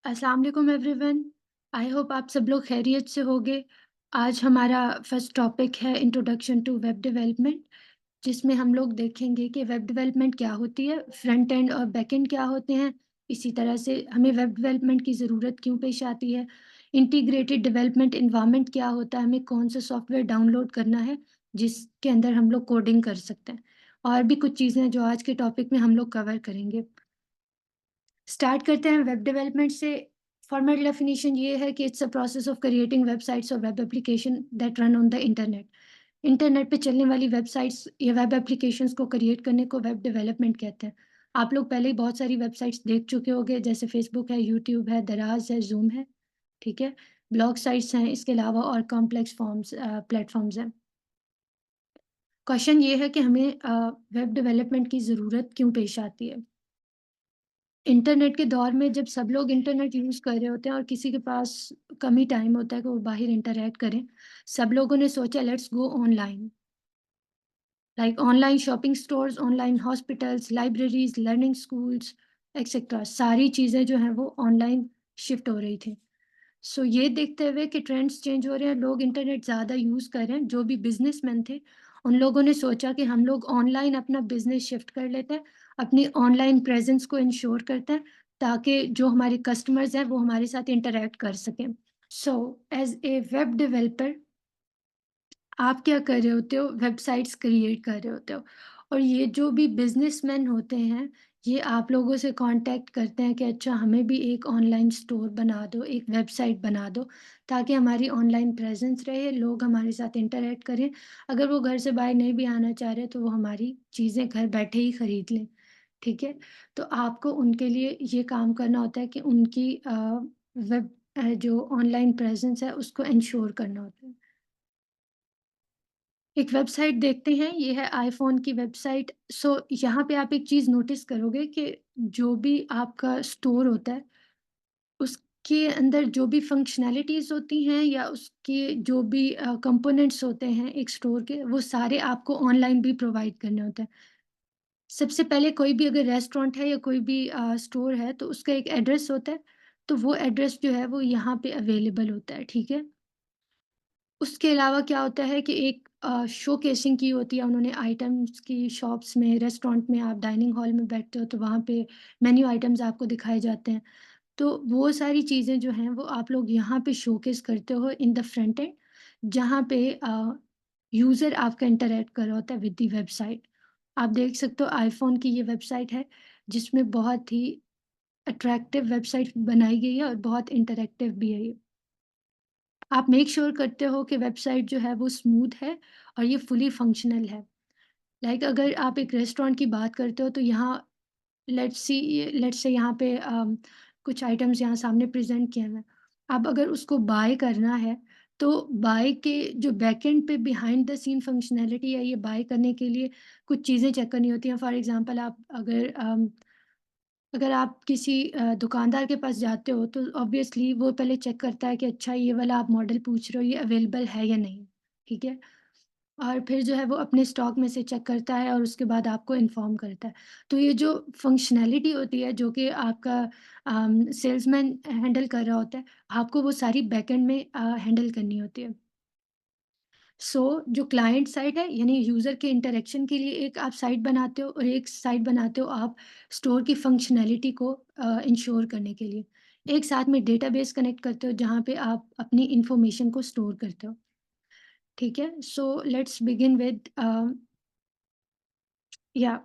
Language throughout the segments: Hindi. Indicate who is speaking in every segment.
Speaker 1: अस्सलाम वालेकुम एवरीवन। आई होप आप सब लोग खैरियत से होंगे। आज हमारा फर्स्ट टॉपिक है इंट्रोडक्शन टू वेब डेवलपमेंट, जिसमें हम लोग देखेंगे कि वेब डेवलपमेंट क्या होती है, फ्रंट एंड और बैक एंड क्या होते हैं। इसी तरह से हमें वेब डेवलपमेंट की ज़रूरत क्यों पेश आती है, इंटीग्रेटेड डेवलपमेंट एनवायरनमेंट क्या होता है, हमें कौन सा सॉफ्टवेयर डाउनलोड करना है जिसके अंदर हम लोग कोडिंग कर सकते हैं, और भी कुछ चीज़ें जो आज के टॉपिक में हम लोग कवर करेंगे। स्टार्ट करते हैं वेब डेवलपमेंट से। फॉर्मल डेफिनेशन ये है कि it's a process of creating websites और web application that run on the internet. Internet पे चलने वाली वेबसाइट्स या वेब एप्लीकेशंस को क्रिएट करने को वेब डेवलपमेंट कहते हैं। आप लोग पहले ही बहुत सारी वेबसाइट्स देख चुके होंगे, जैसे फेसबुक है, यूट्यूब है, दराज है, जूम है, ठीक है? ब्लॉग साइट्स हैं, इसके अलावा और कॉम्प्लेक्स फॉर्म्स प्लेटफ़ॉर्म्स हैं। क्वेश्चन ये है कि हमें वेब डेवलपमेंट की ज़रूरत क्यों पेश आती है? इंटरनेट के दौर में जब सब लोग इंटरनेट यूज़ कर रहे होते हैं और किसी के पास कम ही टाइम होता है कि वो बाहर इंटरैक्ट करें, सब लोगों ने सोचा let's go online. Like online shopping stores, online hospitals, libraries, learning schools etcetera, सारी चीज़ें जो हैं वो ऑनलाइन शिफ्ट हो रही थी। सो ये देखते हुए कि ट्रेंड्स चेंज हो रहे हैं, लोग इंटरनेट ज़्यादा यूज़ कर रहे हैं, जो भी बिज़नेसमैन थे, उन लोगों ने सोचा कि हम लोग ऑनलाइन अपना बिज़नेस शिफ्ट कर लेते हैं, अपनी ऑनलाइन प्रेज़ेंस को इंश्योर करते हैं, ताकि जो हमारे कस्टमर्स हैं, वो हमारे साथ इंटरैक्ट कर सकें। So as a web developer आप क्या कर रहे होते हो? वेबसाइट्स क्रिएट कर रहे होते हो, और ये जो भी बिज़नेसमैन होते हैं, ये आप लोगों से कॉन्टैक्ट करते हैं कि अच्छा हमें भी एक ऑनलाइन स्टोर बना दो, एक वेबसाइट बना दो, ताकि हमारी ऑनलाइन प्रेज़ेंस रहे, लोग हमारे साथ इंटरैक्ट करें। अगर वो घर से बाहर नहीं भी आना चाह रहे, तो वो हमारी चीज़ें घर बैठे ही खरीद लें, ठीक है? तो आपको उनके लिए ये काम करना होता है कि उनकी जो ऑनलाइन प्रेज़ेंस है, उसको एन्श्योर करना होता है। एक वेबसाइट देखते हैं, ये है आईफ़ोन की वेबसाइट। सो यहाँ पे आप एक चीज़ नोटिस करोगे कि जो भी आपका स्टोर होता है, उसके अंदर जो भी फ़ंक्शनैलिटीज़ होती हैं या उसके जो भी कंपोनेंट्स होते हैं एक स्टोर के, वो सारे आपको ऑनलाइन भी प्रोवाइड करने होते हैं। सबसे पहले कोई भी अगर रेस्टोरेंट है या कोई भी स्टोर है, तो उसका एक एड्रेस होता है, तो वो एड्रेस जो है वो यहाँ पे अवेलेबल होता है, ठीक है? उसके अलावा क्या होता है कि एक शोकेसिंग की होती है उन्होंने आइटम्स की शॉप्स में, रेस्टोरेंट में आप डाइनिंग हॉल में बैठते हो तो वहाँ पे मेन्यू आइटम्स आपको दिखाए जाते हैं। तो वो सारी चीज़ें जो हैं वो आप लोग यहाँ पे शोकेस करते हो इन द फ्रंट एंड, जहाँ पे यूज़र आपका इंटरैक्ट कर रहा होता है विद द वेबसाइट। आप देख सकते हो आईफ़ोन की ये वेबसाइट है, जिसमें बहुत ही अट्रैक्टिव वेबसाइट बनाई गई है और बहुत इंटरैक्टिव भी है ये। आप मेक श्योर करते हो कि वेबसाइट जो है वो स्मूथ है और ये फुली फंक्शनल है। लाइक अगर आप एक रेस्टोरेंट की बात करते हो तो यहाँ लेट्स से यहाँ पे कुछ आइटम्स यहाँ सामने प्रेज़ेंट किए हुए हैं। अब अगर उसको बाय करना है, तो बाय के जो बैकएंड पे बिहाइंड द सीन फंक्शनैलिटी है, ये बाय करने के लिए कुछ चीज़ें चेक करनी होती हैं। फॉर एग्ज़ाम्पल आप अगर आप किसी दुकानदार के पास जाते हो तो ऑब्वियसली वो पहले चेक करता है कि अच्छा ये वाला आप मॉडल पूछ रहे हो ये अवेलेबल है या नहीं, ठीक है? और फिर जो है वो अपने स्टॉक में से चेक करता है और उसके बाद आपको इन्फॉर्म करता है। तो ये जो फंक्शनैलिटी होती है जो कि आपका सेल्समैन हैंडल कर रहा होता है, आपको वो सारी बैकएंड में हैंडल करनी होती है। सो जो क्लाइंट साइड है यानी यूज़र के इंटरैक्शन के लिए एक आप साइट बनाते हो और एक साइट बनाते हो आप स्टोर की फंक्शनैलिटी को इंश्योर करने के लिए। एक साथ में डेटाबेस कनेक्ट करते हो जहाँ पे आप अपनी इन्फॉर्मेशन को स्टोर करते हो, ठीक है? सो लेट्स बिगिन विद या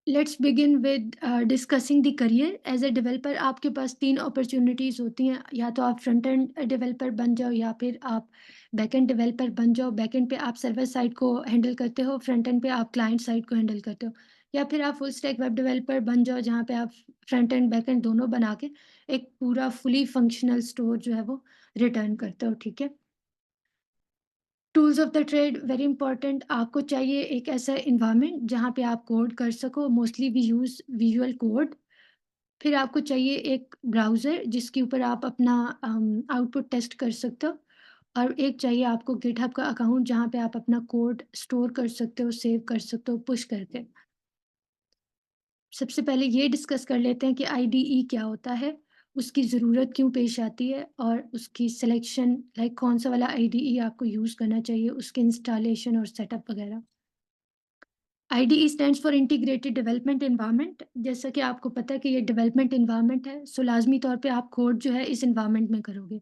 Speaker 1: let's begin with discussing the career as a developer. आपके पास तीन अपॉर्चुनिटीज़ होती हैं, या तो आप फ्रंट एंड डेवलपर बन जाओ या फिर आप बैक एंड डेवलपर बन जाओ। बैक एंड पे आप सर्वर साइड को हैंडल करते हो, फ्रंट एंड पे आप क्लाइंट साइड को हैंडल करते हो, या फिर आप फुल स्टैक वेब डेवलपर बन जाओ जहाँ पे आप फ्रंट एंड बैक एंड दोनों बना के एक पूरा फुली फंक्शनल स्टोर जो है वो रिटर्न करते हो, ठीक है? Tools of the trade very important. आपको चाहिए एक ऐसा एनवायरनमेंट जहाँ पे आप कोड कर सको, mostly we use visual code. फिर आपको चाहिए एक ब्राउज़र जिसके ऊपर आप अपना आउटपुट टेस्ट कर सकते हो, और एक चाहिए आपको गिटहब का अकाउंट जहाँ पे आप अपना कोड स्टोर कर सकते हो, सेव कर सकते हो पुश करके। सबसे पहले ये डिस्कस कर लेते हैं कि आईडीई क्या होता है, उसकी ज़रूरत क्यों पेश आती है और उसकी सिलेक्शन लाइक कौन-सा वाला आईडीई आपको यूज़ करना चाहिए, उसके इंस्टॉलेशन और सेटअप वगैरह। IDE stands for integrated development environment. जैसा कि आपको पता है कि ये डेवलपमेंट एनवायरनमेंट है, सो लाज़मी तौर पे आप कोड जो है इस एनवायरनमेंट में करोगे।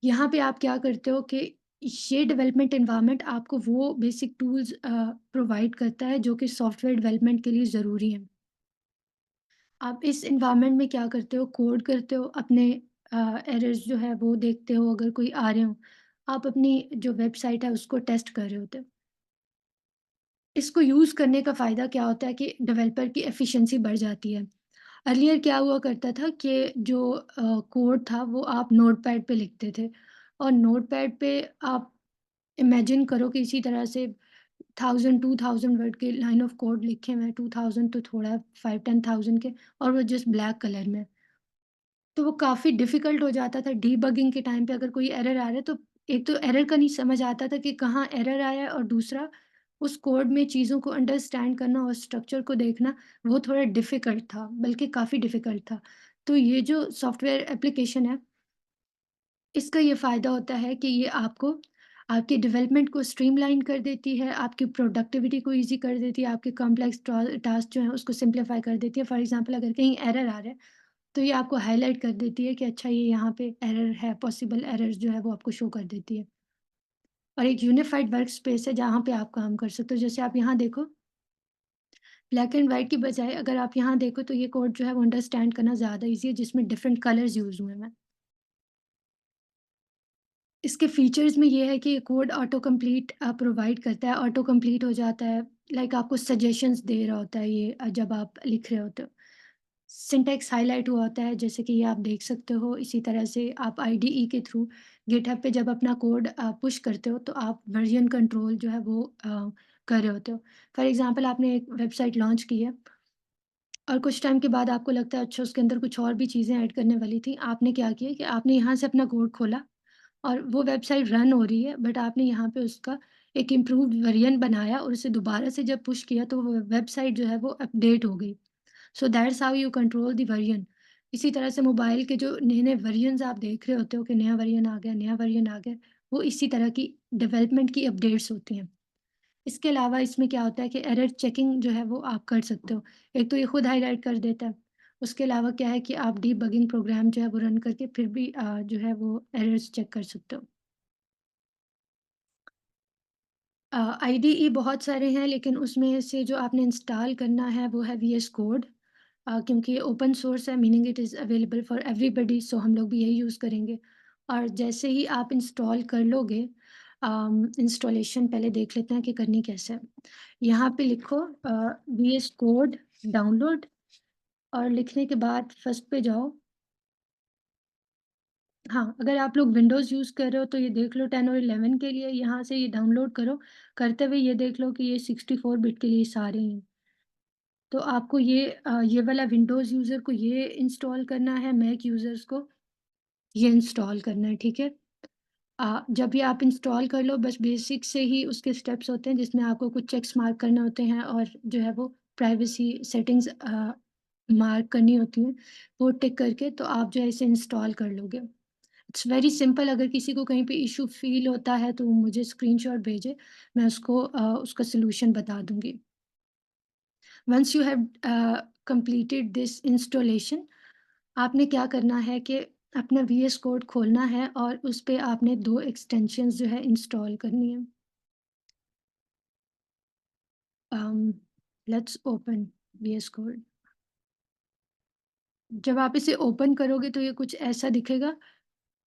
Speaker 1: यहाँ पे आप क्या करते हो कि ये डेवलपमेंट एनवायरनमेंट आपको वो बेसिक टूल्स प्रोवाइड करता है जो कि सॉफ्टवेयर डेवलपमेंट के लिए ज़रूरी हैं। आप इस एनवायरनमेंट में क्या करते हो, कोड करते हो, अपने एरर्स जो है वो देखते हो अगर कोई आ रहे हो। आप अपनी जो वेबसाइट है उसको टेस्ट कर रहे होते हो। इसको यूज़ करने का फ़ायदा क्या होता है कि डेवलपर की एफिशिएंसी बढ़ जाती है। अर्लियर क्या हुआ करता था कि जो कोड था वो आप नोटपैड पे लिखते थे और नोटपैड पे आप इमेजिन करो कि इसी तरह से 1000 2000 वर्ड के लाइन ऑफ कोड लिखे हुए हैं, 2000 तो थोड़ा 5-10,000 के, और वो जस्ट ब्लैक कलर में। तो वो काफ़ी डिफ़िकल्ट हो जाता था डीबगिंग के टाइम पे। अगर कोई एरर आ रहा है तो एक तो एरर का नहीं समझ आता था कि कहाँ एरर आया है, और दूसरा उस कोड में चीज़ों को अंडरस्टैंड करना और स्ट्रक्चर को देखना, वो थोड़ा डिफ़िकल्ट था, बल्कि काफ़ी डिफ़िकल्ट था। तो ये जो सॉफ्टवेयर एप्लीकेशन है, इसका ये फ़ायदा होता है कि ये आपको आपके डेवलपमेंट को स्ट्रीमलाइन कर देती है, आपकी प्रोडक्टिविटी को ईज़ी कर देती है, आपके कॉम्प्लेक्स टास्क जो हैं उसको सिम्प्लीफाई कर देती है। फॉर एग्ज़ाम्पल अगर कहीं एरर आ रहा है, तो ये आपको हाइलाइट कर देती है कि अच्छा ये यहाँ पे एरर है, पॉसिबल एरर्स जो है वो आपको शो कर देती है। और एक यूनिफाइड वर्क स्पेस है जहाँ पे आप काम कर सकते हो। जैसे आप यहाँ देखो, ब्लैक एंड व्हाइट की बजाय अगर आप यहाँ देखो तो ये कोड जो है वो अंडरस्टैंड करना ज़्यादा ईज़ी है, जिसमें डिफरेंट कलर्स यूज़ हुए हैं। इसके फीचर्स में ये है कि ये कोड ऑटो कंप्लीट प्रोवाइड करता है, ऑटो कंप्लीट हो जाता है, लाइक आपको सजेशंस दे रहा होता है ये जब आप लिख रहे होते हो। सिंटैक्स हाइलाइट हुआ होता है जैसे कि ये आप देख सकते हो। इसी तरह से आप आईडीई के थ्रू गिटहब पे जब अपना कोड पुश करते हो तो आप वर्जन कंट्रोल जो है वो कर रहे होते हो। फॉर एग्ज़ाम्पल आपने एक वेबसाइट लॉन्च की है और कुछ टाइम के बाद आपको लगता है अच्छा उसके अंदर कुछ और भी चीज़ें ऐड करने वाली थी। आपने क्या किया कि आपने यहाँ से अपना कोड खोला और वो वेबसाइट रन हो रही है, बट आपने यहाँ पे उसका एक इम्प्रूव्ड वर्ज़न बनाया और उसे दोबारा से जब पुश किया तो वो वेबसाइट जो है वो अपडेट हो गई। So that's how you control the version. इसी तरह से मोबाइल के जो नए-नए वर्ज़न्स आप देख रहे होते हो कि नया वर्ज़न आ गया, नया वर्ज़न आ गया, वो इसी तरह की डेवलपमेंट की अपडेट्स होती हैं। इसके अलावा इसमें क्या होता है कि एरर चेकिंग जो है वो आप कर सकते हो। एक तो ये खुद हाइलाइट कर देता है। उसके अलावा क्या है कि आप डीबगिंग प्रोग्राम जो है वो रन करके फिर भी जो है वो एरर्स चेक कर सकते हो। आईडीई बहुत सारे हैं लेकिन उसमें से जो आपने इंस्टॉल करना है वो है वीएस कोड। क्योंकि ये ओपन सोर्स है, meaning it is available for everybody, so हम लोग भी यही यूज़ करेंगे। और जैसे ही आप इंस्टॉल कर लोगे, इंस्टॉलेशन पहले देख लेते हैं कि करनी कैसे है। यहाँ पे लिखो वीएस कोड डाउनलोड, और लिखने के बाद फर्स्ट पे जाओ। हाँ, अगर आप लोग विंडोज़ यूज़ कर रहे हो तो ये देख लो 10 और 11 के लिए यहाँ से ये डाउनलोड करो। करते हुए ये देख लो कि ये 64 बिट के लिए सारे हैं। तो आपको ये वाला विंडोज़ यूज़र को ये इंस्टॉल करना है, मैक यूज़र्स को ये इंस्टॉल करना है, ठीक है? जब ये आप इंस्टॉल कर लो, बस बेसिक से ही उसके स्टेप्स होते हैं जिसमें आपको कुछ चेक्स मार्क करने होते हैं और जो है वो प्राइवेसी सेटिंग्स मार्क करनी होती हैं, वो टिक करके तो आप जो है इसे इंस्टॉल कर लोगे। It's very simple. अगर किसी को कहीं पे इश्यू फ़ील होता है तो वो मुझे स्क्रीनशॉट भेजे, मैं उसको उसका सॉल्यूशन बता दूँगी। Once you have completed this installation, आपने क्या करना है कि अपना वीएस कोड खोलना है और उस पे आपने 2 एक्सटेंशंस जो है इंस्टॉल करनी है। अम, लेट्स ओपन वीएस कोड। जब आप इसे ओपन करोगे तो ये कुछ ऐसा दिखेगा।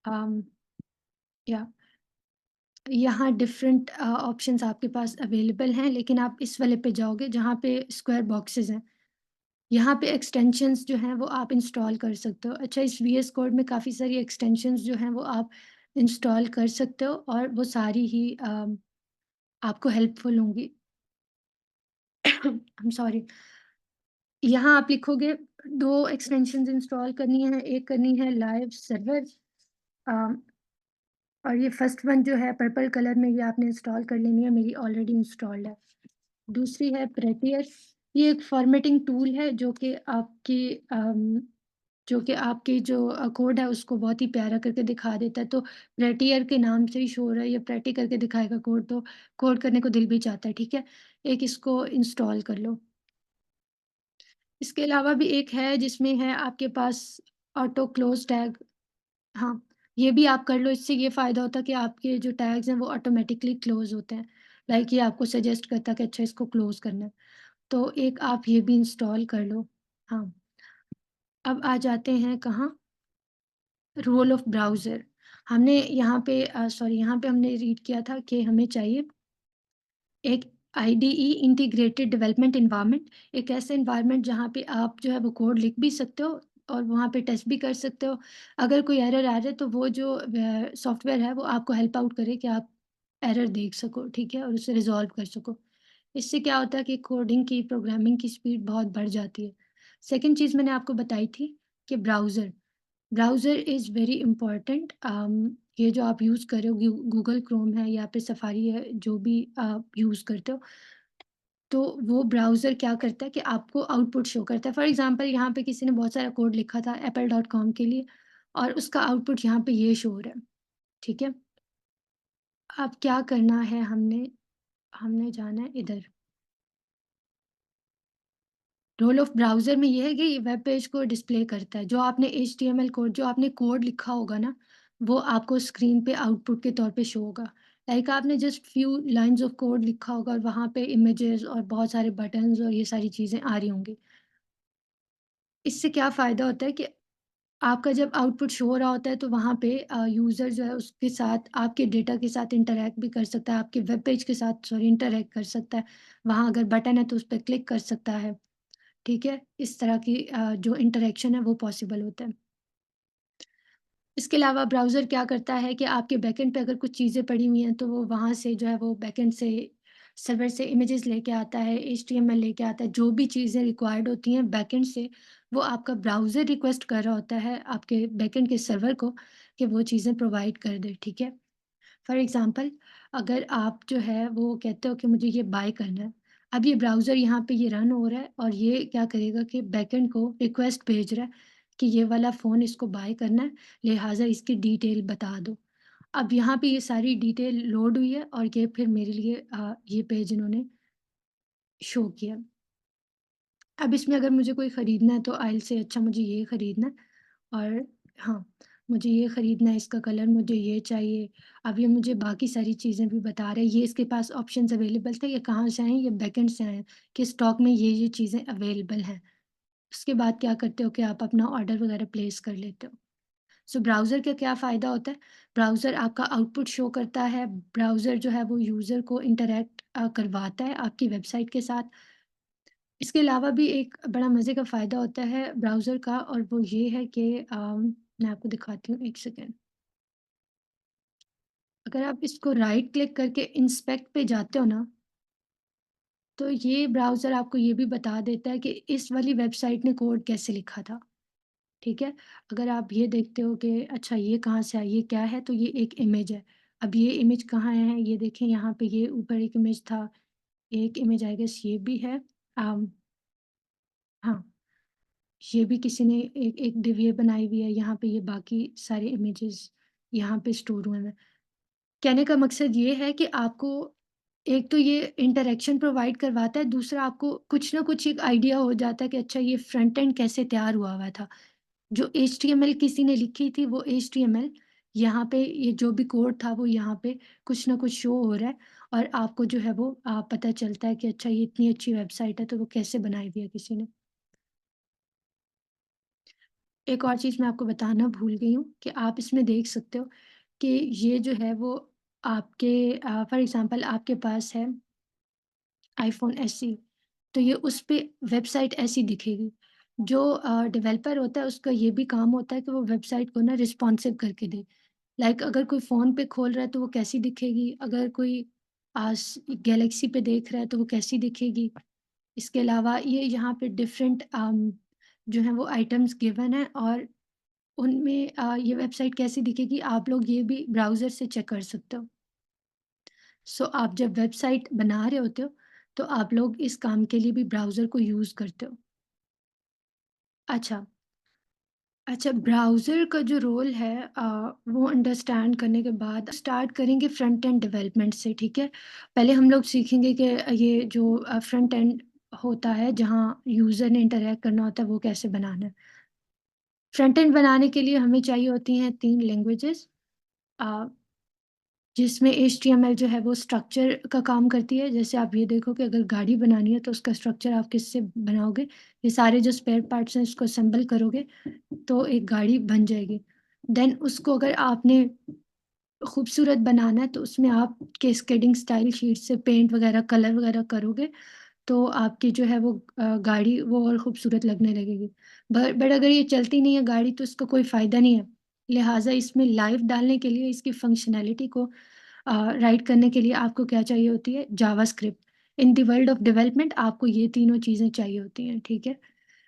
Speaker 1: अम, या यहाँ डिफरेंट ऑप्शंस आपके पास अवेलेबल हैं, लेकिन आप इस वाले पे जाओगे जहाँ पे स्क्वायर बॉक्सेस हैं। यहाँ पे एक्सटेंशंस जो हैं वो आप इंस्टॉल कर सकते हो। अच्छा, इस वीएस कोड में काफ़ी सारी एक्सटेंशंस जो हैं वो आप इंस्टॉल कर सकते हो और वो सारी ही आपको हेल्पफुल होंगी। I am sorry. यहाँ आप लिखोगे 2 एक्सटेंशंस इंस्टॉल करनी है, एक करनी है लाइव सर्वर, अ, और ये फर्स्ट वन जो है पर्पल कलर में, ये आपने इंस्टॉल कर लेनी है, मेरी ऑलरेडी इंस्टॉल्ड है। दूसरी है प्रेटियर, ये एक फॉर्मेटिंग टूल है जो कि आपकी जो कोड है उसको बहुत ही प्यारा करके दिखा देता है। तो प्रेटियर के नाम से ही शो हो रहा है, ये प्रेटी करके दिखाएगा कोड, तो कोड करने को दिल भी चाहता है, ठीक है? एक इसको इंस्टॉल कर लो। इसके अलावा भी एक है जिसमें है आपके पास ऑटो क्लोज़ टैग। हाँ, ये भी आप कर लो, इससे ये फ़ायदा होता है कि आपके जो टैग्स हैं वो ऑटोमैटिकली क्लोज़ होते हैं। लाइक ये आपको सजेस्ट करता है कि अच्छा इसको क्लोज़ करना है। तो एक आप ये भी इंस्टॉल कर लो। हाँ, अब आ जाते हैं कहाँ? Role of browser. हमने यहाँ पे यहाँ पे हमने रीड किया था कि हमें चाहिए एक आईडीई इंटीग्रेटेड डेवलपमेंट एनवायरनमेंट, एक ऐसा एनवायरनमेंट जहाँ पे आप जो है वो कोड लिख भी सकते हो और वहाँ पे टेस्ट भी कर सकते हो। अगर कोई एरर आ रहा है तो वो जो सॉफ्टवेयर है वो आपको हेल्प आउट करे कि आप एरर देख सको, ठीक है? और उसे रिज़ॉल्व कर सको। इससे क्या होता है कि कोडिंग की, प्रोग्रामिंग की स्पीड बहुत बढ़ जाती है। सेकंड चीज़ मैंने आपको बताई थी कि ब्राउज़र इज़ वेरी इम्पोर्टेंट। ये जो आप यूज़ कर रहे हो गूगल क्रोम है या फिर सफारी है, जो भी आप यूज़ करते हो, तो वो ब्राउज़र क्या करता है कि आपको आउटपुट शो करता है। फॉर एग्ज़ाम्पल यहाँ पे किसी ने बहुत सारा कोड लिखा था एपल डॉट कॉम के लिए और उसका आउटपुट यहाँ पे ये शो हो रहा है, ठीक है? अब क्या करना है हमने हमने जाना है इधर। रोल ऑफ ब्राउज़र में ये है कि वेब पेज को डिस्प्ले करता है। जो आपने एचटीएमएल कोड जो आपने कोड लिखा होगा ना, वो आपको स्क्रीन पे आउटपुट के तौर पे शो होगा। लाइक आपने just few lines of code लिखा होगा और वहाँ पे इमेजेस और बहुत सारे बटन्स और ये सारी चीज़ें आ रही होंगी। इससे क्या फ़ायदा होता है कि आपका जब आउटपुट शो हो रहा होता है तो वहाँ पे यूज़र जो है उसके साथ आपके डेटा के साथ इंटरैक्ट भी कर सकता है, आपके वेब पेज के साथ इंटरैक्ट कर सकता है। वहाँ अगर बटन है तो उस पे क्लिक कर सकता है। ठीक है? इस तरह की जो इंटरैक्शन है वो पॉसिबल होता है। इसके अलावा ब्राउज़र क्या करता है कि आपके बैकएंड पे अगर कुछ चीज़ें पड़ी हुई हैं तो वो वहाँ से जो है वो बैकएंड से सर्वर से इमेजेस लेके आता है, एचटीएमएल लेके आता है, जो भी चीज़ें रिक्वायर्ड होती हैं बैकएंड से, वो आपका ब्राउज़र रिक्वेस्ट कर रहा होता है आपके बैकएंड के सर्वर को कि वो चीज़ें प्रोवाइड कर दे, ठीक है? फॉर एग्ज़ाम्पल अगर आप जो है वो कहते हो कि मुझे ये बाय करना है। अब ये ब्राउज़र यहाँ पे ये रन हो रहा है और ये क्या करेगा कि बैकएंड को रिक्वेस्ट भेज रहा है कि ये वाला फ़ोन इसको बाय करना है, लिहाज़ा इसकी डिटेल बता दो। अब यहाँ पे ये सारी डिटेल लोड हुई है और ये फिर मेरे लिए ये पेज इन्होंने शो किया। अब इसमें अगर मुझे कोई ख़रीदना है तो आइल से अच्छा मुझे ये ख़रीदना है और हाँ, मुझे ये ख़रीदना है, इसका कलर मुझे ये चाहिए। अब ये मुझे बाकी सारी चीज़ें भी बता रहा है, ये इसके पास ऑप्शंस अवेलेबल थे, ये कहाँ से आए हैं, ये बैकएंड से आए हैं, कि स्टॉक में ये चीज़ें अवेलेबल हैं। उसके बाद क्या करते हो कि आप अपना ऑर्डर वग़ैरह प्लेस कर लेते हो। सो ब्राउज़र का क्या फ़ायदा होता है, ब्राउज़र आपका आउटपुट शो करता है, ब्राउज़र जो है वो यूज़र को इंटरैक्ट करवाता है आपकी वेबसाइट के साथ। इसके अलावा भी एक बड़ा मज़े का फ़ायदा होता है ब्राउज़र का और वो ये है कि मैं आपको दिखाती हूँ, 1 सेकंड। अगर आप इसको राइट क्लिक करके इंस्पेक्ट पे जाते हो ना, तो ये ब्राउज़र आपको ये भी बता देता है कि इस वाली वेबसाइट ने कोड कैसे लिखा था, ठीक है? अगर आप ये देखते हो कि अच्छा ये कहाँ से आई, ये क्या है? तो ये एक इमेज है। अब ये इमेज कहाँ है? ये देखें यहाँ पे ये ऊपर एक इमेज था, एक इमेज आई गेस ये भी है। अम, हाँ। ये भी किसी ने एक एक डिव ये बनाई हुई है, यहाँ पे ये बाकी सारे इमेजेस यहाँ पे स्टोर हुए हैं। कहने का मकसद ये है कि आपको एक तो ये इंटरैक्शन प्रोवाइड करवाता है, दूसरा आपको कुछ ना कुछ एक आइडिया हो जाता है कि अच्छा ये फ्रंट एंड कैसे तैयार हुआ हुआ था। जो एचटीएमएल किसी ने लिखी थी वो एचटीएमएल यहाँ पे ये जो भी कोड था वो यहाँ पे कुछ ना कुछ शो हो रहा है और आपको जो है वो पता चलता है कि अच्छा ये इतनी अच्छी वेबसाइट है तो वो कैसे बनाई हुई है किसी ने। एक और चीज़ मैं आपको बताना भूल गई हूँ कि आप इसमें देख सकते हो कि ये जो है वो आपके फॉर एग्ज़ाम्पल आपके पास है आईफ़ोन एसई, तो ये उस पे वेबसाइट ऐसी दिखेगी। जो डेवलपर होता है उसका ये भी काम होता है कि वो वेबसाइट को ना रिस्पॉन्सिव करके दे। लाइक अगर कोई फ़ोन पे खोल रहा है तो वो कैसी दिखेगी, अगर कोई गैलेक्सी पे देख रहा है तो वो कैसी दिखेगी। इसके अलावा ये यहाँ पे डिफरेंट जो है वो आइटम्स गिवन है और उनमें ये वेबसाइट कैसी दिखेगी आप लोग ये भी ब्राउज़र से चेक कर सकते हो। सो आप जब वेबसाइट बना रहे होते हो तो आप लोग इस काम के लिए भी ब्राउज़र को यूज़ करते हो। अच्छा, अच्छा ब्राउज़र का जो रोल है वो अंडरस्टैंड करने के बाद स्टार्ट करेंगे फ्रंट एंड डेवलपमेंट से, ठीक है? पहले हम लोग सीखेंगे कि ये जो फ्रंट एंड होता है, जहाँ यूज़र ने इंटरैक्ट करना होता है, वो कैसे बनाना है। फ्रंट एंड बनाने के लिए हमें चाहिए होती हैं 3 लैंग्वेजेज़ अ, जिसमें एचटीएमएल जो है वो स्ट्रक्चर का काम करती है। जैसे आप ये देखो कि अगर गाड़ी बनानी है तो उसका स्ट्रक्चर आप किससे बनाओगे? ये सारे जो स्पेयर पार्ट्स हैं इसको असेंबल करोगे तो एक गाड़ी बन जाएगी। देन उसको अगर आपने खूबसूरत बनाना है तो उसमें आप कैस्केडिंग स्टाइल शीट से पेंट वगैरह, कलर वगैरह करोगे तो आपकी जो है वो गाड़ी वो और खूबसूरत लगने लगेगी। बट अगर ये चलती नहीं है गाड़ी तो इसका कोई फ़ायदा नहीं है। लिहाज़ा इसमें लाइफ़ डालने के लिए इसकी फ़ंक्शनैलिटी को राइट करने के लिए आपको क्या चाहिए होती है? JavaScript. In the world of development आपको ये तीनों चीज़ें चाहिए होती हैं, ठीक है?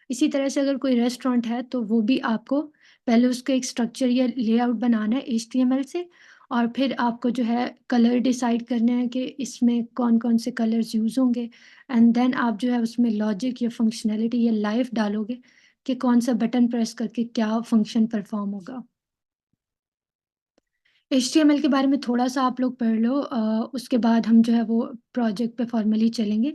Speaker 1: इसी तरह से अगर कोई रेस्टोरेंट है तो वो भी आपको पहले उसका एक स्ट्रक्चर या लेआउट बनाना है एचटीएमएल से और फिर आपको जो है कलर डिसाइड करने हैं कि इसमें कौन-कौन से कलर्स यूज़ होंगे एंड देन आप जो है उसमें लॉजिक या फंक्शनैलिटी या लाइफ डालोगे कि कौन-सा बटन प्रेस करके क्या फंक्शन परफ़ॉर्म होगा। एचटीएमएल के बारे में थोड़ा-सा आप लोग पढ़ लो उसके बाद हम जो है वो प्रोजेक्ट पे फॉर्मली चलेंगे।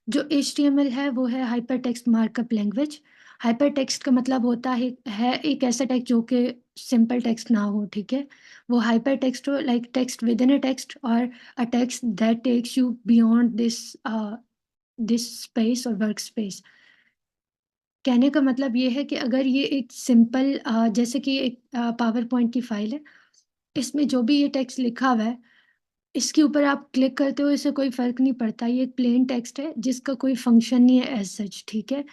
Speaker 1: जो एचटीएमएल है वो है hyper text markup language. Hyper text का मतलब होता है एक ऐसा टेक्स्ट जो कि सिंपल टेक्स्ट ना हो, ठीक है? वो हाइपर टेक्स्ट हो like text within a text और a text that takes you beyond this space और वर्क स्पेस। कहने का मतलब ये है कि अगर ये एक सिंपल जैसे कि एक पावर पॉइंट की फाइल है, इसमें जो भी ये टेक्स्ट लिखा हुआ है इसके ऊपर आप क्लिक करते हो इससे कोई फ़र्क नहीं पड़ता, ये एक प्लेन टेक्स्ट है जिसका कोई फ़ंक्शन नहीं है एज़ सच, ठीक है?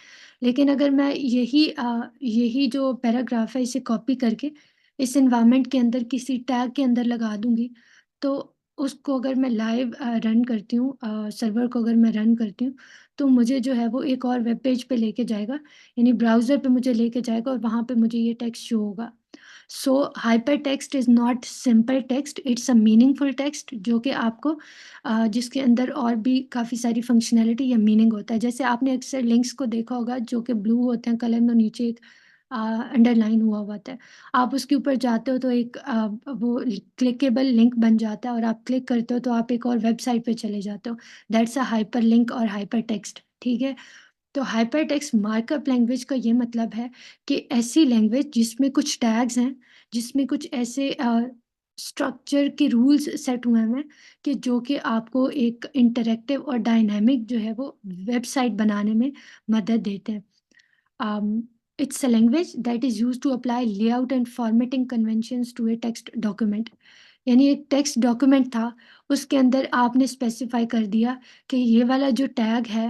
Speaker 1: लेकिन अगर मैं यही जो पैराग्राफ है इसे कॉपी करके इस एनवायरनमेंट के अंदर किसी टैग के अंदर लगा दूँगी, तो उसको अगर मैं लाइव रन करती हूँ सर्वर को अगर मैं रन करती हूँ, तो मुझे जो है वो एक और वेब पेज पे लेके जाएगा, यानी ब्राउज़र पे मुझे लेके जाएगा और वहाँ पे मुझे ये टेक्स्ट शो होगा। So hypertext is not simple text, it's a meaningful text जो कि आपको जिसके अंदर और भी काफ़ी सारी फंक्शनैलिटी या मीनिंग होता है। जैसे आपने अक्सर लिंक्स को देखा होगा जो कि ब्लू होते हैं कलर में और नीचे एक अंडरलाइन हुआ हुआ होता है। आप उसके ऊपर जाते हो तो एक वो क्लिकेबल लिंक बन जाता है और आप क्लिक करते हो तो आप एक और वेबसाइट पे चले जाते हो। दैट्स अ हाइपरलिंक और हाइपरटेक्स्ट, ठीक है? तो हाइपरटेक्स्ट मार्कअप लैंग्वेज का ये मतलब है कि ऐसी लैंग्वेज जिसमें कुछ टैग्स हैं, जिसमें कुछ ऐसे स्ट्रक्चर के रूल्स सेट हुए हैं कि जो कि आपको एक इंटरैक्टिव और डायनामिक जो है वो वेबसाइट बनाने में मदद देते हैं। It's a language that is used to apply layout and formatting conventions to a text document. यानी एक टेक्स्ट डॉक्यूमेंट था, उसके अंदर आपने स्पेसिफाई कर दिया कि ये वाला जो टैग है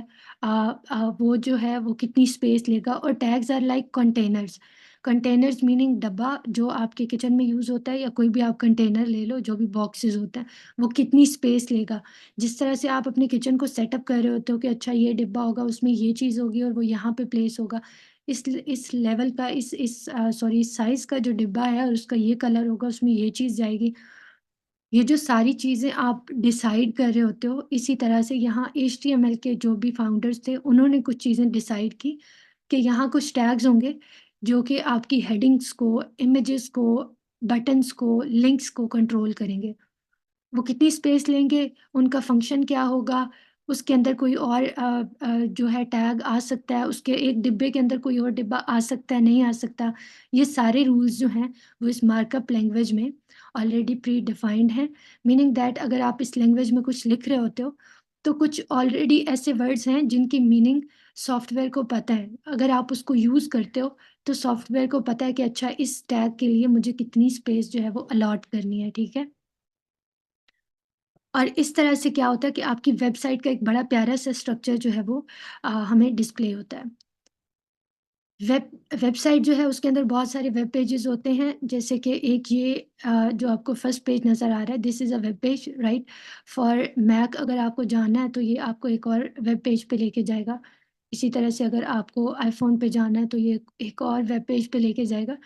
Speaker 1: वो जो है वो कितनी स्पेस लेगा और tags are like containers. Containers meaning डब्बा जो आपके किचन में यूज़ होता है या कोई भी आप कंटेनर ले लो, जो भी बॉक्सेस होते हैं, वो कितनी स्पेस लेगा। जिस तरह से आप अपने किचन को सेटअप कर रहे होते हो कि अच्छा ये डिब्बा होगा, उसमें ये चीज़ होगी और वो यहाँ पे प्लेस होगा। इस लेवल का सॉरी इस साइज़ का जो डिब्बा है और उसका ये कलर होगा, उसमें ये चीज़ जाएगी। ये जो सारी चीज़ें आप डिसाइड कर रहे होते हो, इसी तरह से यहाँ एचटीएमएल के जो भी फाउंडर्स थे, उन्होंने कुछ चीज़ें डिसाइड की कि यहाँ कुछ टैग्स होंगे, जो कि आपकी हेडिंग्स को, इमेजेस को, बटन्स को, लिंक्स को कंट्रोल करेंगे। वो कितनी स्पेस लेंगे, उनका फ़ंक्शन क्या होगा, उसके अंदर कोई और जो है टैग आ सकता है, उसके एक डिब्बे के अंदर कोई और डिब्बा आ सकता है, नहीं आ सकता। ये सारे रूल्स जो हैं, वो इस मार्कअप लैंग्वेज में ऑलरेडी प्री डिफाइंड हैं। मीनिंग दैट अगर आप इस लैंग्वेज में कुछ लिख रहे होते हो, तो कुछ ऑलरेडी ऐसे वर्ड्स हैं जिनकी मीनिंग सॉफ्टवेयर को पता है। अगर आप उसको यूज़ करते हो, तो सॉफ्टवेयर को पता है कि अच्छा इस टैग के लिए मुझे कितनी स्पेस जो है वो अलॉट करनी है, ठीक है? और इस तरह से क्या होता है कि आपकी वेबसाइट का एक बड़ा प्यारा-सा स्ट्रक्चर जो है वो हमें डिस्प्ले होता है। वेब वेबसाइट जो है उसके अंदर बहुत सारे वेब पेजेज़ होते हैं, जैसे कि एक ये जो आपको फर्स्ट पेज नज़र आ रहा है, this is a web page right? For Mac अगर आपको जाना है तो ये आपको एक और वेब पेज पे लेके जाएगा। इसी तरह से अगर आपको आईफ़ोन पे जाना है तो ये एक और वेब पेज पे लेके जाएगा।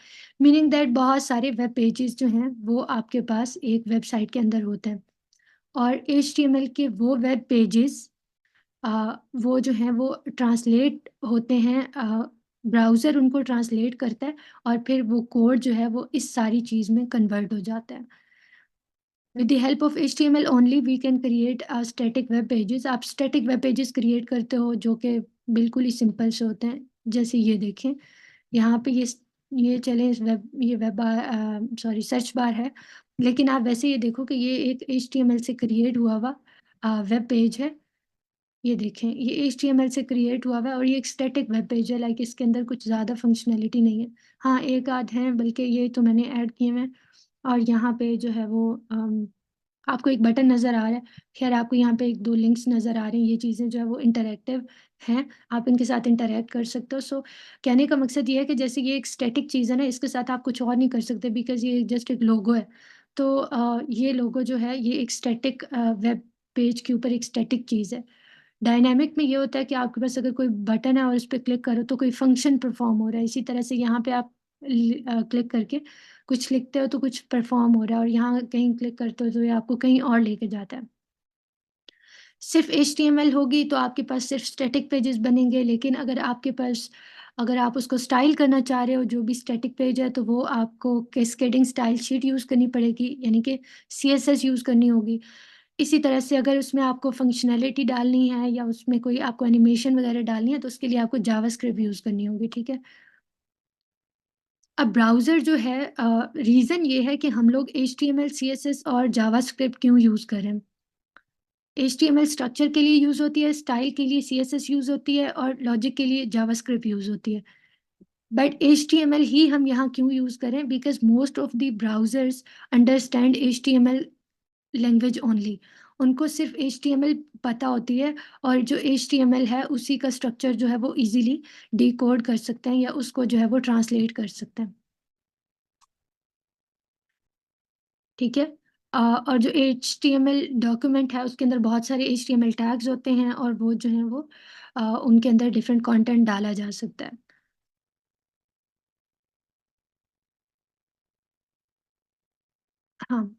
Speaker 1: मीनिंग दैट बहुत सारे वेब पेजेज़ जो हैं वो आपके पास एक वेबसाइट के अंदर होते हैं। और एचटीएमएल के वो वेब पेजेस वो जो हैं वो ट्रांसलेट होते हैं, ब्राउज़र उनको ट्रांसलेट करता है और फिर वो कोड जो है वो इस सारी चीज़ में कन्वर्ट हो जाता है। With the help of HTML only we can create static web pages. आप स्टैटिक वेब पेजेस क्रिएट करते हो जो कि बिल्कुल ही सिंपल से होते हैं। जैसे ये देखें, यहाँ पे ये चले इस वेब ये वेब सॉरी सर्च बार है, लेकिन आप वैसे ये देखो कि ये एक एचटीएमएल से क्रिएट हुआ हुआ वेब पेज है। ये देखें, ये एचटीएमएल से क्रिएट हुआ हुआ है और ये एक स्टैटिक वेब पेज है, लाइक इसके अंदर कुछ ज़्यादा फंक्शनैलिटी नहीं है। हाँ, एक आध हैं, बल्कि ये तो मैंने ऐड किए हुए हैं। और यहाँ पे जो है वो आपको एक बटन नज़र आ रहा है। ख़ैर आपको यहाँ पे 1-2 लिंक्स नज़र आ रही हैं, ये चीज़ें जो है वो इंटरैक्टिव हैं, आप इनके साथ इंटरैक्ट कर सकते हो। सो कहने का मकसद ये है कि जैसे ये एक स्टैटिक चीज़ है ना, इसके साथ आप कुछ और नहीं कर सकते बिकॉज़ ये जस्ट एक लोगो है। तो ये लोगो जो है ये एक स्टैटिक वेब पेज के ऊपर एक स्टैटिक चीज़ है। डायनामिक में ये होता है कि आपके पास अगर कोई बटन है और उस पे क्लिक करो तो कोई फ़ंक्शन परफ़ॉर्म हो रहा है। इसी तरह से यहाँ पे आप क्लिक करके कुछ लिखते हो तो कुछ परफ़ॉर्म हो रहा है और यहाँ कहीं क्लिक करते हो तो ये आपको कहीं और लेके जाता है। सिर्फ़ एचटीएमएल होगी तो आपके पास सिर्फ़ स्टैटिक पेजेज़ बनेंगे, लेकिन अगर आप उसको स्टाइल करना चाह रहे हो जो भी स्टैटिक पेज है तो वो आपको कैस्केडिंग स्टाइल शीट यूज़ करनी पड़ेगी, यानी कि सीएसएस यूज़ करनी होगी। इसी तरह से अगर उसमें आपको फ़ंक्शनैलिटी डालनी है या उसमें कोई आपको एनिमेशन वग़ैरह डालनी है तो उसके लिए आपको जावास्क्रिप्ट यूज़ करनी होगी, ठीक है? अब ब्राउज़र जो है रीज़न ये है कि हम लोग एचटीएमएल, सीएसएस और जावास्क्रिप्ट क्यों यूज़ करें? एचटीएमएल स्ट्रक्चर के लिए यूज़ होती है, स्टाइल के लिए सीएसएस यूज़ होती है और लॉजिक के लिए जावास्क्रिप्ट यूज़ होती है। बट एचटीएमएल ही हम यहाँ क्यों यूज़ करें? Because most of the browsers understand HTML language only. उनको सिर्फ़ एचटीएमएल पता होती है और जो एचटीएमएल है उसी का स्ट्रक्चर जो है वो ईज़िली डिकोड कर सकते हैं या उसको जो है वो ट्रांसलेट कर सकते हैं। ठीक है? और जो एचटीएमएल डॉक्यूमेंट है उसके अंदर बहुत सारे एचटीएमएल टैग्स होते हैं और वो जो हैं वो उनके अंदर डिफरेंट कंटेंट डाला जा सकता है। हाँ।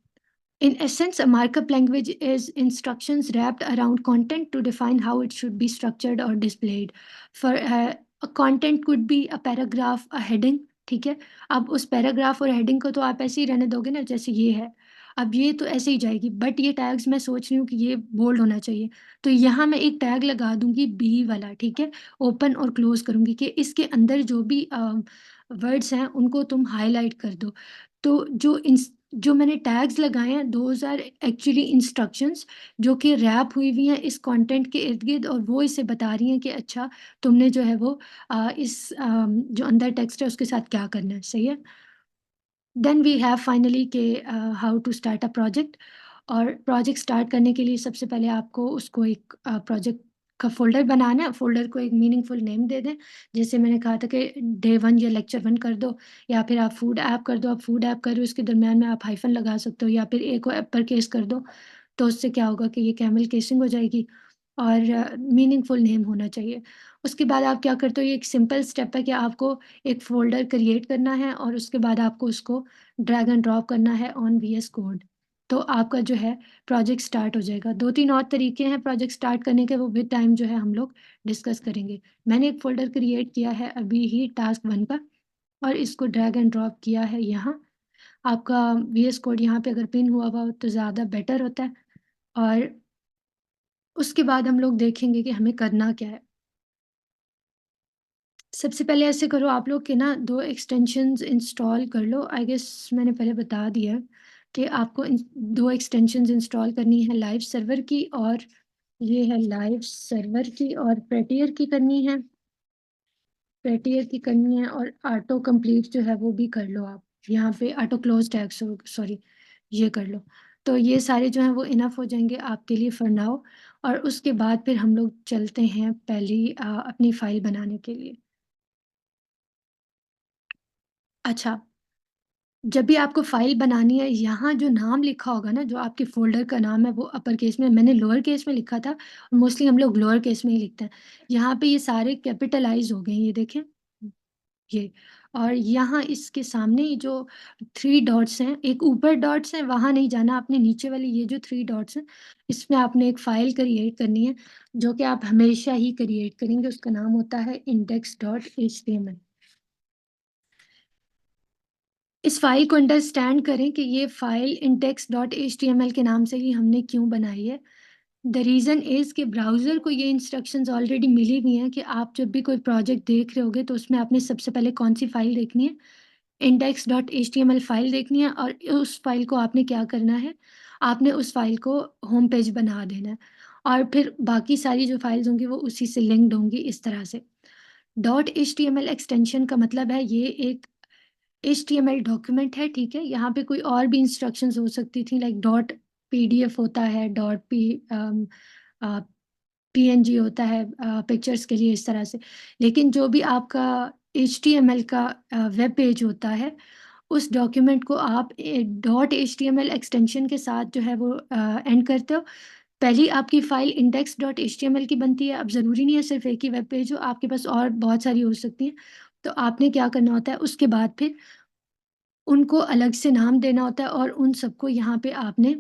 Speaker 1: In essence, a markup language is instructions wrapped around content to define how it should be structured or displayed. For a content could be a paragraph, a heading, ठीक है? अब उस पैराग्राफ और हेडिंग को तो आप ऐसे ही रहने दोगे ना जैसे ये है। अब ये तो ऐसे ही जाएगी बट ये टैग्स मैं सोच रही हूँ कि ये बोल्ड होना चाहिए। तो यहाँ मैं एक टैग लगा दूँगी बी वाला, ठीक है? ओपन और क्लोज़ करूँगी कि इसके अंदर जो भी वर्ड्स हैं उनको तुम हाइलाइट कर दो। तो जो मैंने टैग्स लगाए हैं दोज़ आर एक्चुअली इंस्ट्रक्शंस जो कि रैप हुई हुई हैं इस कंटेंट के इर्द-गिर्द और वो इसे बता रही हैं कि अच्छा तुमने जो है वो जो अंदर टेक्स्ट है उसके साथ क्या करना है, सही है? देन वी हैव फाइनली कि how to start a project. और प्रोजेक्ट स्टार्ट करने के लिए सबसे पहले आपको उसको एक प्रोजेक्ट का फ़ोल्डर बनाना है। फ़ोल्डर को एक मीनिंगफुल नेम दे दें। जैसे मैंने कहा था कि डे 1 या लेक्चर 1 कर दो या फिर आप फूड ऐप कर दो। आप फूड ऐप कर रहे हो इसके दरमियान में आप हाइफ़न लगा सकते हो या फिर ए को अपर केस कर दो। तो उससे क्या होगा कि ये कैमल केसिंग हो जाएगी और मीनिंगफुल नेम होना चाहिए। उसके बाद आप क्या करते हो, ये एक सिंपल स्टेप है कि आपको एक फ़ोल्डर क्रिएट करना है और उसके बाद आपको उसको ड्रैग एंड ड्रॉप करना है ऑन वीएस कोड। तो आपका जो है प्रोजेक्ट स्टार्ट हो जाएगा। 2-3 और तरीके हैं प्रोजेक्ट स्टार्ट करने के, वो विद टाइम जो है हम लोग डिस्कस करेंगे। मैंने एक फ़ोल्डर क्रिएट किया है अभी ही टास्क 1 का और इसको ड्रैग एंड ड्रॉप किया है यहाँ। आपका वीएस कोड यहाँ पे अगर पिन हुआ हुआ हो तो ज़्यादा बेटर होता है और उसके बाद हम लोग देखेंगे कि हमें करना क्या है। सबसे पहले ऐसे करो आप लोग कि ना 2 एक्सटेंशंस इंस्टॉल कर लो। आई गेस मैंने पहले बता दिया है कि आपको इन 2 एक्सटेंशंस इंस्टॉल करनी है लाइव सर्वर की और ये है लाइव सर्वर की और प्रेटियर की करनी है। प्रेटियर की करनी है और ऑटो कंप्लीट जो है वो भी कर लो आप। यहाँ पे ऑटो क्लोज टैग सॉरी ये कर लो। तो ये सारे जो हैं वो इनफ हो जाएँगे आपके लिए फॉर नाउ और उसके बाद फिर हम लोग चलते हैं पहली अपनी फ़ाइल बनाने के लिए। अच्छा, जब भी आपको फ़ाइल बनानी है, यहाँ जो नाम लिखा होगा ना, जो आपके फ़ोल्डर का नाम है, वो अपर केस में मैंने लोअर केस में लिखा था, मोस्टली हम लोग लोअर केस में ही लिखते हैं। यहाँ पे ये सारे कैपिटलाइज़ हो गए हैं, ये देखें, ये। और यहाँ इसके सामने ये जो 3 डॉट्स हैं, एक ऊपर डॉट्स हैं, वहाँ नहीं जाना आपने, नीचे वाली ये जो 3 डॉट्स हैं, इसमें आपने एक फ़ाइल क्रिएट करनी है, जो कि आप हमेशा ही क्रिएट करेंगे, उसका नाम होता है index.html। इस फ़ाइल को अंडरस्टैंड करें कि ये फ़ाइल index.html के नाम से ही हमने क्यों बनाई है। द रीज़न इज़ कि ब्राउज़र को ये इंस्ट्रक्शंस ऑलरेडी मिली हुई हैं कि आप जब भी कोई प्रोजेक्ट देख रहे होगे, तो उसमें आपने सबसे पहले कौन-सी फ़ाइल देखनी है, index.html फ़ाइल देखनी है और उस फ़ाइल को आपने क्या करना है, आपने उस फ़ाइल को होम पेज बना देना है और फिर बाकी सारी जो फ़ाइल्स होंगी वो उसी से लिंक्ड होंगी इस तरह से। डॉट एचटीएमएल एक्सटेंशन का मतलब है ये एक एचटीएमएल डॉक्यूमेंट है, ठीक है? यहाँ पे कोई और भी इंस्ट्रक्शंस हो सकती थी लाइक डॉट पीडीएफ होता है, अ, पीएनजी होता है पिक्चर्स के लिए इस तरह से। लेकिन जो भी आपका एचटीएमएल का वेब पेज होता है, उस डॉक्यूमेंट को आप डॉट एचटीएमएल एक्सटेंशन के साथ जो है वो एंड करते हो। पहली आपकी फ़ाइल index.html की बनती है, अब ज़रूरी नहीं है सिर्फ़ एक ही वेब पेज हो, आपके पास और बहुत सारी हो सकती हैं। तो आपने क्या करना होता है, उसके बाद फिर उनको अलग से नाम देना होता है और उन सबको यहाँ पे आपने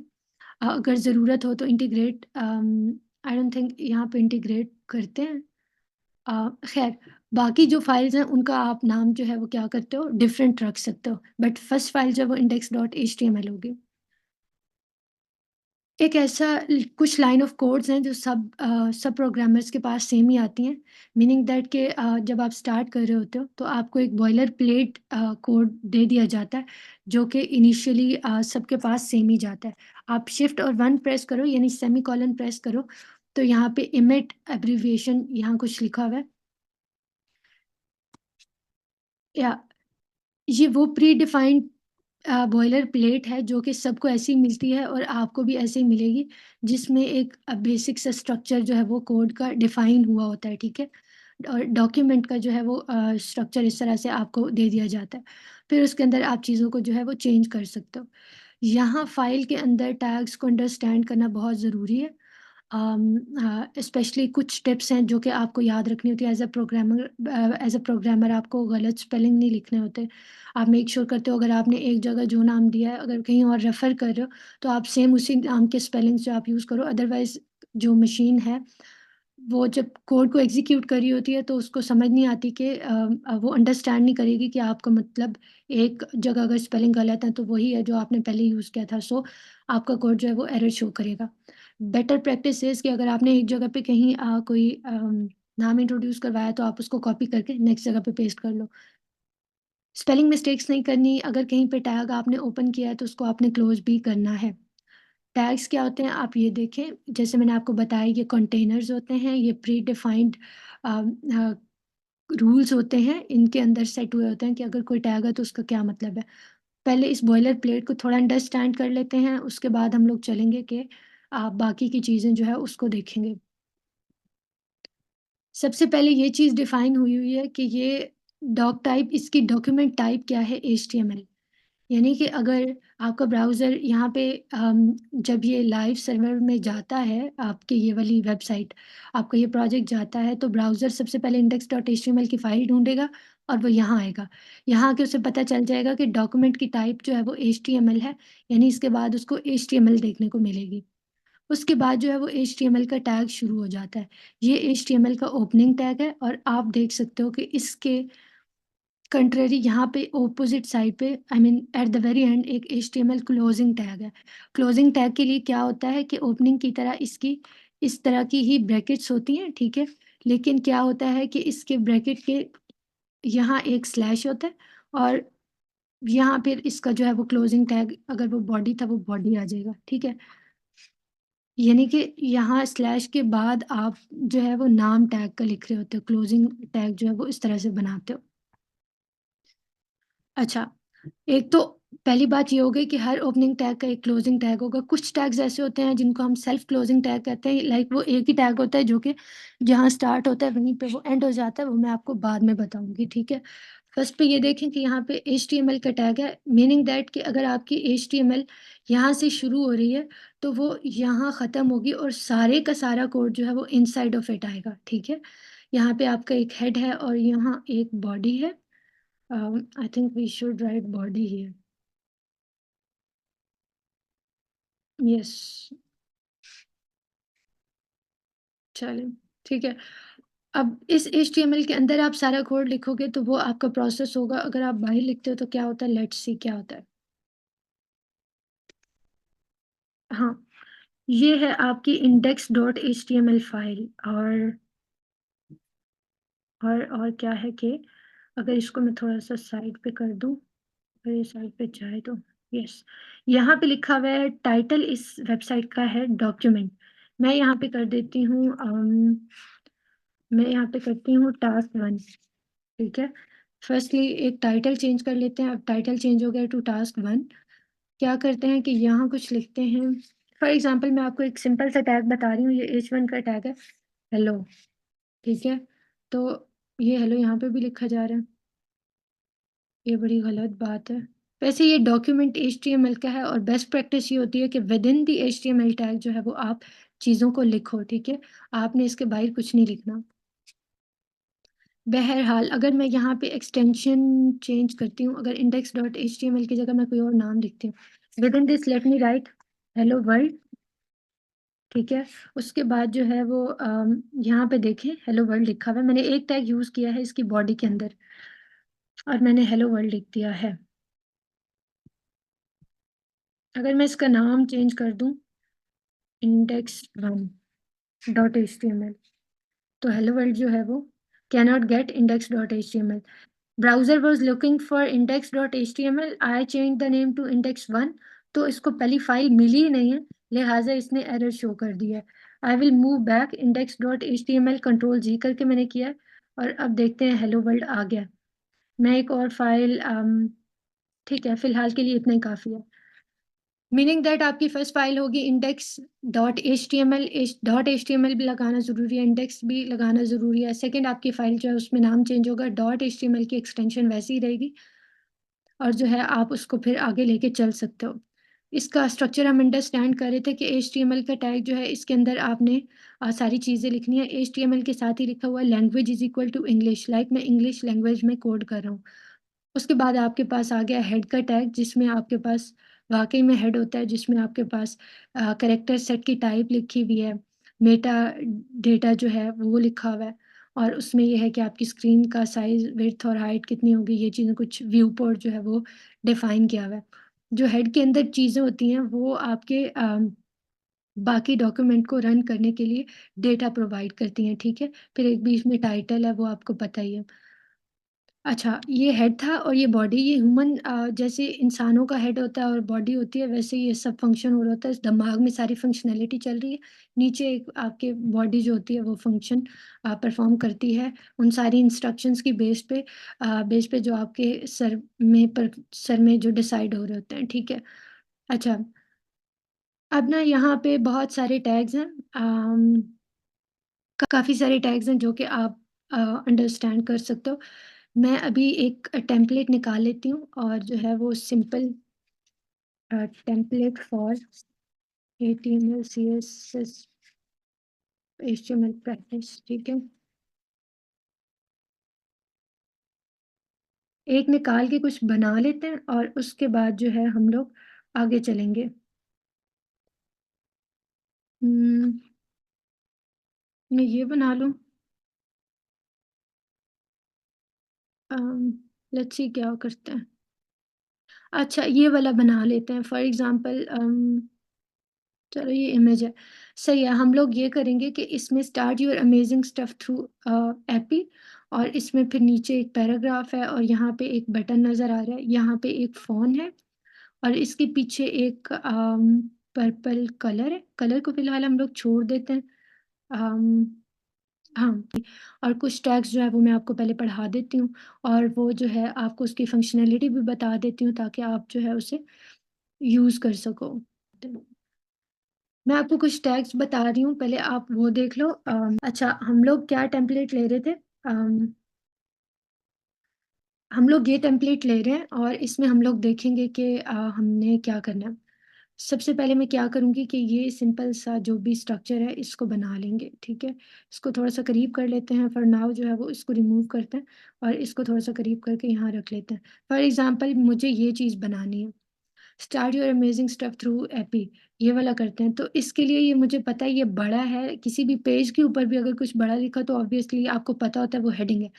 Speaker 1: अगर ज़रूरत हो तो आई डोंट थिंक यहाँ पे इंटीग्रेट करते हैं। ख़ैर बाकी जो फ़ाइल्स हैं उनका आप नाम जो है वो क्या करते हो डिफरेंट रख सकते हो, बट फर्स्ट फ़ाइल जो है वो index.html होगी। एक ऐसा कुछ लाइन ऑफ कोड्स हैं जो सब प्रोग्रामर्स के पास सेम ही आती हैं, मीनिंग दैट कि जब आप स्टार्ट कर रहे होते हो तो आपको एक बॉयलर प्लेट कोड दे दिया जाता है, जो कि इनिशियली सबके पास सेम ही जाता है। आप शिफ्ट और 1 प्रेस करो यानी सेमीकोलन प्रेस करो, तो यहाँ पे इमिट एब्रिविएशन यहाँ कुछ लिखा हुआ है, या ये वो प्री डिफाइंड बॉयलर प्लेट है जो कि सबको ऐसी ही मिलती है और आपको भी ऐसे ही मिलेगी, जिसमें एक बेसिक सा स्ट्रक्चर जो है वो कोड का डिफाइन हुआ होता है, ठीक है? और डॉक्यूमेंट का जो है वो स्ट्रक्चर इस तरह से आपको दे दिया जाता है। फिर उसके अंदर आप चीज़ों को जो है वो चेंज कर सकते हो। यहाँ फ़ाइल के अंदर टैग्स को अंडरस्टैंड करना बहुत ज़रूरी है। स्पेशली कुछ टिप्स हैं जो कि आपको याद रखनी होती है एज़ अ प्रोग्रामर आपको गलत स्पेलिंग नहीं लिखने होते। आप मेक श्योर करते हो अगर आपने एक जगह जो नाम दिया है, अगर कहीं और रेफ़र कर रहे हो, तो आप सेम उसी नाम के स्पेलिंग्स जो आप यूज़ करो, अदरवाइज़ जो मशीन है वो जब कोड को एग्ज़ीक्यूट कर रही होती है तो उसको समझ नहीं आती कि वो अंडरस्टैंड नहीं करेगी कि आपका मतलब एक जगह अगर स्पेलिंग गलत है तो वही है जो आपने पहले यूज़ किया था, सो आपका कोड जो है वो एरर शो करेगा। बेटर प्रैक्टिस इज़ कि अगर आपने एक जगह पे कहीं कोई नाम इंट्रोड्यूस करवाया तो आप उसको कॉपी करके नेक्स्ट जगह पे पेस्ट कर लो। स्पेलिंग मिस्टेक्स नहीं करनी, अगर कहीं पे टैग आपने ओपन किया है तो उसको आपने क्लोज़ भी करना है। टैग्स क्या होते हैं आप ये देखें, जैसे मैंने आपको बताया ये कंटेनर्स होते हैं, ये प्री डिफाइंड अ अ, रूल्स होते हैं, इनके अंदर सेट हुए होते हैं कि अगर कोई टैग है तो उसका क्या मतलब है। पहले इस बॉयलर प्लेट को थोड़ा अंडरस्टैंड कर लेते हैं, उसके बाद हम लोग चलेंगे कि बाकी की चीज़ें जो है उसको देखेंगे। सबसे पहले ये चीज़ डिफाइन हुई हुई है कि ये डॉक टाइप इसकी डॉक्यूमेंट टाइप क्या है एचटीएमएल। यानी कि अगर आपका ब्राउज़र यहाँ पे जब ये लाइव सर्वर में जाता है, आपकी ये वाली वेबसाइट, आपका ये प्रोजेक्ट जाता है, तो ब्राउज़र सबसे पहले index.html की फ़ाइल ढूँढेगा और वो यहाँ आएगा। यहाँ आके उसे पता चल जाएगा कि डॉक्यूमेंट की टाइप जो है वो एचटीएमएल है, यानी इसके बाद उसको एचटीएमएल देखने को मिलेगी। उसके बाद जो है वो एचटीएमएल का टैग शुरू हो जाता है। ये एचटीएमएल का ओपनिंग टैग है और आप देख सकते हो कि इसके कंट्ररी यहाँ पे ऑपोज़िट साइड पे I mean at the very and एक एचटीएमएल क्लोजिंग टैग है। क्लोजिंग टैग के लिए क्या होता है कि ओपनिंग की तरह इसकी इस तरह की ही ब्रैकेट्स होती हैं, ठीक है? लेकिन क्या होता है कि इसके ब्रैकेट के यहाँ एक स्लैश होता है और यहाँ फिर इसका जो है वो क्लोजिंग टैग अगर वो बॉडी था, वो बॉडी आ जाएगा, ठीक है? यानी कि यहाँ स्लैश के बाद आप जो है वो नाम टैग का लिख रहे होते हो, क्लोजिंग टैग जो है वो इस तरह से बनाते हो। अच्छा, एक तो पहली बात ये हो गई कि हर ओपनिंग टैग का एक क्लोजिंग टैग होगा। कुछ टैग्स ऐसे होते हैं जिनको हम सेल्फ क्लोजिंग टैग कहते हैं, लाइक वो एक ही टैग होता है जो कि जहाँ स्टार्ट होता है वहीं पे वो एंड हो जाता है, वो मैं आपको बाद में बताऊँगी, ठीक है? फर्स्ट पे ये देखें कि यहाँ पे एचटीएमएल का टैग है, मीनिंग दैट कि अगर आपकी एचटीएमएल यहाँ से शुरू हो रही है, तो वो यहाँ ख़त्म होगी और सारे का सारा कोड जो है वो इनसाइड ऑफ इट आएगा, ठीक है? यहाँ पे आपका एक हेड है और यहाँ एक बॉडी है। I think we should write body here. Yes, चलें, ठीक है। अब इस एचटीएमएल के अंदर आप सारा कोड लिखोगे तो वो आपका प्रोसेस होगा। अगर आप बाहर लिखते हो तो क्या होता है, लेट्स सी क्या होता है। हाँ, ये है आपकी इंडेक्स डॉट एचटीएमएल फाइल। और क्या है कि अगर इसको मैं थोड़ा-सा साइड पे कर दूँ, अगर ये साइड पे जाए तो यस, यहाँ पे लिखा हुआ है टाइटल इस वेबसाइट का है डॉक्यूमेंट। मैं यहाँ पे कर देती हूँ मैं यहाँ पे करती हूँ टास्क 1, ठीक है? फर्स्टली एक टाइटल चेंज कर लेते हैं। अब टाइटल चेंज हो गया टू टास्क 1। क्या करते हैं कि यहाँ कुछ लिखते हैं। फॉर एग्ज़ाम्पल मैं आपको एक सिंपल सा टैग बता रही हूँ, ये H1 का टैग है, हेलो, ठीक है? तो ये हेलो यहाँ पे भी लिखा जा रहा है, ये बड़ी गलत बात है। वैसे ये डॉक्यूमेंट एचटीएमएल का है और बेस्ट प्रैक्टिस ये होती है कि विदिन द एचटीएमएल टैग जो है वो आप चीज़ों को लिखो, ठीक है? आपने इसके बाहर कुछ नहीं लिखना। बहरहाल अगर मैं यहाँ पे एक्सटेंशन चेंज करती हूँ, अगर इंडेक्स डॉट एचटीएमएल की जगह मैं कोई और नाम लिखती हूँ, within this let me right hello world, ठीक है? उसके बाद जो है वो यहाँ पे देखें हेलो वर्ल्ड लिखा हुआ है। मैंने एक टैग यूज़ किया है इसकी बॉडी के अंदर और मैंने हेलो वर्ल्ड लिख दिया है। अगर मैं इसका नाम चेंज कर दूँ इंडेक्स 1 डॉट एचटीएमएल, तो हेलो वर्ल्ड जो है वो cannot get index dot HTML. Browser was looking for index dot HTML, I changed the name to index 1, तो इसको पहली फाइल मिली ही नहीं है, लिहाज़ा इसने एरर शो कर दिया है। I will move back index dot HTML control G करके मैंने किया है और अब देखते हैं हेलो वर्ल्ड आ गया। मैं एक और फाइल ठीक है, फ़िलहाल के लिए इतना ही काफ़ी है। मीनिंग दैट आपकी फर्स्ट फाइल होगी index dot HTML, dot HTML भी लगाना ज़रूरी है, इंडेक्स भी लगाना ज़रूरी है। सेकंड आपकी फाइल जो है उसमें नाम चेंज होगा, डॉट एचटीएमएल की एक्सटेंशन वैसी ही रहेगी और जो है आप उसको फिर आगे लेके चल सकते हो। इसका स्ट्रक्चर हम अंडरस्टैंड कर रहे थे कि एचटीएमएल का टैग जो है इसके अंदर आपने सारी चीज़ें लिखनी है। एचटीएमएल के साथ ही लिखा हुआ है language is equal to English, like मैं इंग्लिश लैंग्वेज में कोड कर रहा हूँ। उसके बाद आपके पास आ गया हेड का टैग, जिसमें आपके पास वाक़ई में हेड होता है, जिसमें आपके पास कैरेक्टर सेट की टाइप लिखी हुई है, मेटा डेटा जो है वो लिखा हुआ है और उसमें ये है कि आपकी स्क्रीन का साइज़, विड्थ और हाइट कितनी होगी, ये चीज़ें कुछ व्यू पोर्ट जो है वो डिफ़ाइन किया हुआ है। जो हेड के अंदर चीज़ें होती हैं वो आपके बाकी डॉक्यूमेंट को रन करने के लिए डेटा प्रोवाइड करती हैं, ठीक है? फिर एक बीच में टाइटल है, वो आपको पता ही है। अच्छा, ये हेड था और ये बॉडी, ये ह्यूमन जैसे इंसानों का हेड होता है और बॉडी होती है, वैसे ये सब फंक्शन हो रहा होता है। इस दिमाग में सारी फंक्शनैलिटी चल रही है। नीचे एक आपके बॉडी जो होती है वो फंक्शन परफ़ॉर्म करती है। उन सारी इंस्ट्रक्शंस की बेस पे जो आपके सर में जो डिसाइड हो रहे होते हैं, ठीक है? अच्छा, अब ना यहाँ पे बहुत सारे टैग्स हैं। काफ़ी सारे टैग्स हैं जो कि आप अंडरस्टैंड कर सकते हो। मैं अभी एक टेम्पलेट निकाल लेती हूँ और जो है वो simple template for HTML CSS HTML practice, ठीक है। एक निकाल के कुछ बना लेते हैं और उसके बाद जो है हम लोग आगे चलेंगे। हम्म, मैं ये बना लूँ। लेट्स सी क्या करते हैं। अच्छा, ये वाला बना लेते हैं फॉर एग्जांपल। चलो ये इमेज है, सही है। हम लोग ये करेंगे कि इसमें start your amazing stuff through AP और इसमें फिर नीचे एक पैराग्राफ है और यहाँ पे एक बटन नज़र आ रहा है, यहाँ पे एक फ़ोन है और इसके पीछे एक पर्पल कलर है। कलर को फ़िलहाल हम लोग छोड़ देते हैं। अम, हाँ, और कुछ टैग्स जो है वो मैं आपको पहले पढ़ा देती हूँ और वो जो है आपको उसकी फ़ंक्शनैलिटी भी बता देती हूँ ताकि आप जो है उसे यूज़ कर सको। मैं आपको कुछ टैग्स बता रही हूँ, पहले आप वो देख लो। अच्छा, हम लोग क्या टेम्पलेट ले रहे थे? हम लोग ये टेम्पलेट ले रहे हैं और इसमें हम लोग देखेंगे कि हमने क्या करना है। सबसे पहले मैं क्या करूँगी कि ये सिंपल सा जो भी स्ट्रक्चर है इसको बना लेंगे, ठीक है? इसको थोड़ा-सा करीब कर लेते हैं, फॉर नाउ जो है वो इसको रिमूव करते हैं और इसको थोड़ा-सा करीब करके यहाँ रख लेते हैं। फॉर एग्ज़ाम्पल मुझे ये चीज़ बनानी है, start your amazing stuff through AP, ये वाला करते हैं। तो इसके लिए ये मुझे पता है ये बड़ा है, किसी भी पेज के ऊपर भी अगर कुछ बड़ा लिखा तो ऑब्वियसली आपको पता होता है वो हेडिंग है।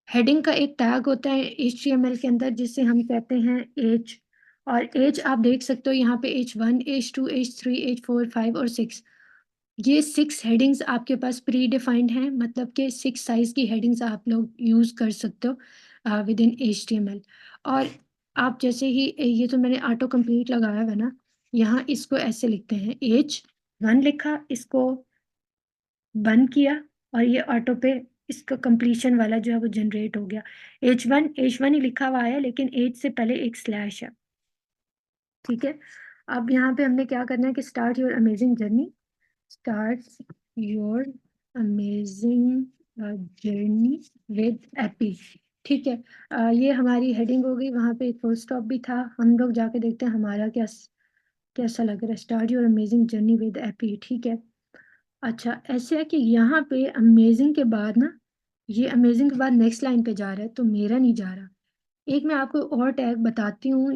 Speaker 1: हेडिंग का एक टैग होता है एचटीएमएल के अंदर जिसे हम कहते हैं एज, और एज आप देख सकते हो यहाँ पे एच1, एच2, एच3, एच4, 5 और 6। ये 6 हेडिंग्स आपके पास प्री डिफाइंड हैं, मतलब कि 6 साइज़ की हेडिंग्स आप लोग यूज़ कर सकते हो विद इन एचटीएमएल। और आप जैसे ही ये तो मैंने ऑटो कंप्लीट लगाया हुआ है ना, यहाँ इसको ऐसे लिखते हैं, एच1 लिखा, इसको बंद किया और ये ऑटो पे इसका कंप्लीशन वाला जो है वो जनरेट हो गया। एच1 ही लिखा हुआ है लेकिन एज से पहले एक स्लैश है, ठीक है? अब यहाँ पे हमने क्या करना है कि start your amazing journey with AP, ठीक है? ये हमारी हेडिंग हो गई, वहाँ पे एक फुल स्टॉप भी था। हम लोग जाके देखते हैं हमारा कैसा लग रहा है। Start your amazing journey with AP, ठीक है? अच्छा, ऐसे है कि यहाँ पे अमेज़िंग के बाद ना, ये अमेज़िंग के बाद नेक्स्ट लाइन पे जा रहा है, तो मेरा नहीं जा रहा। एक मैं आपको और टैग बताती हूँ,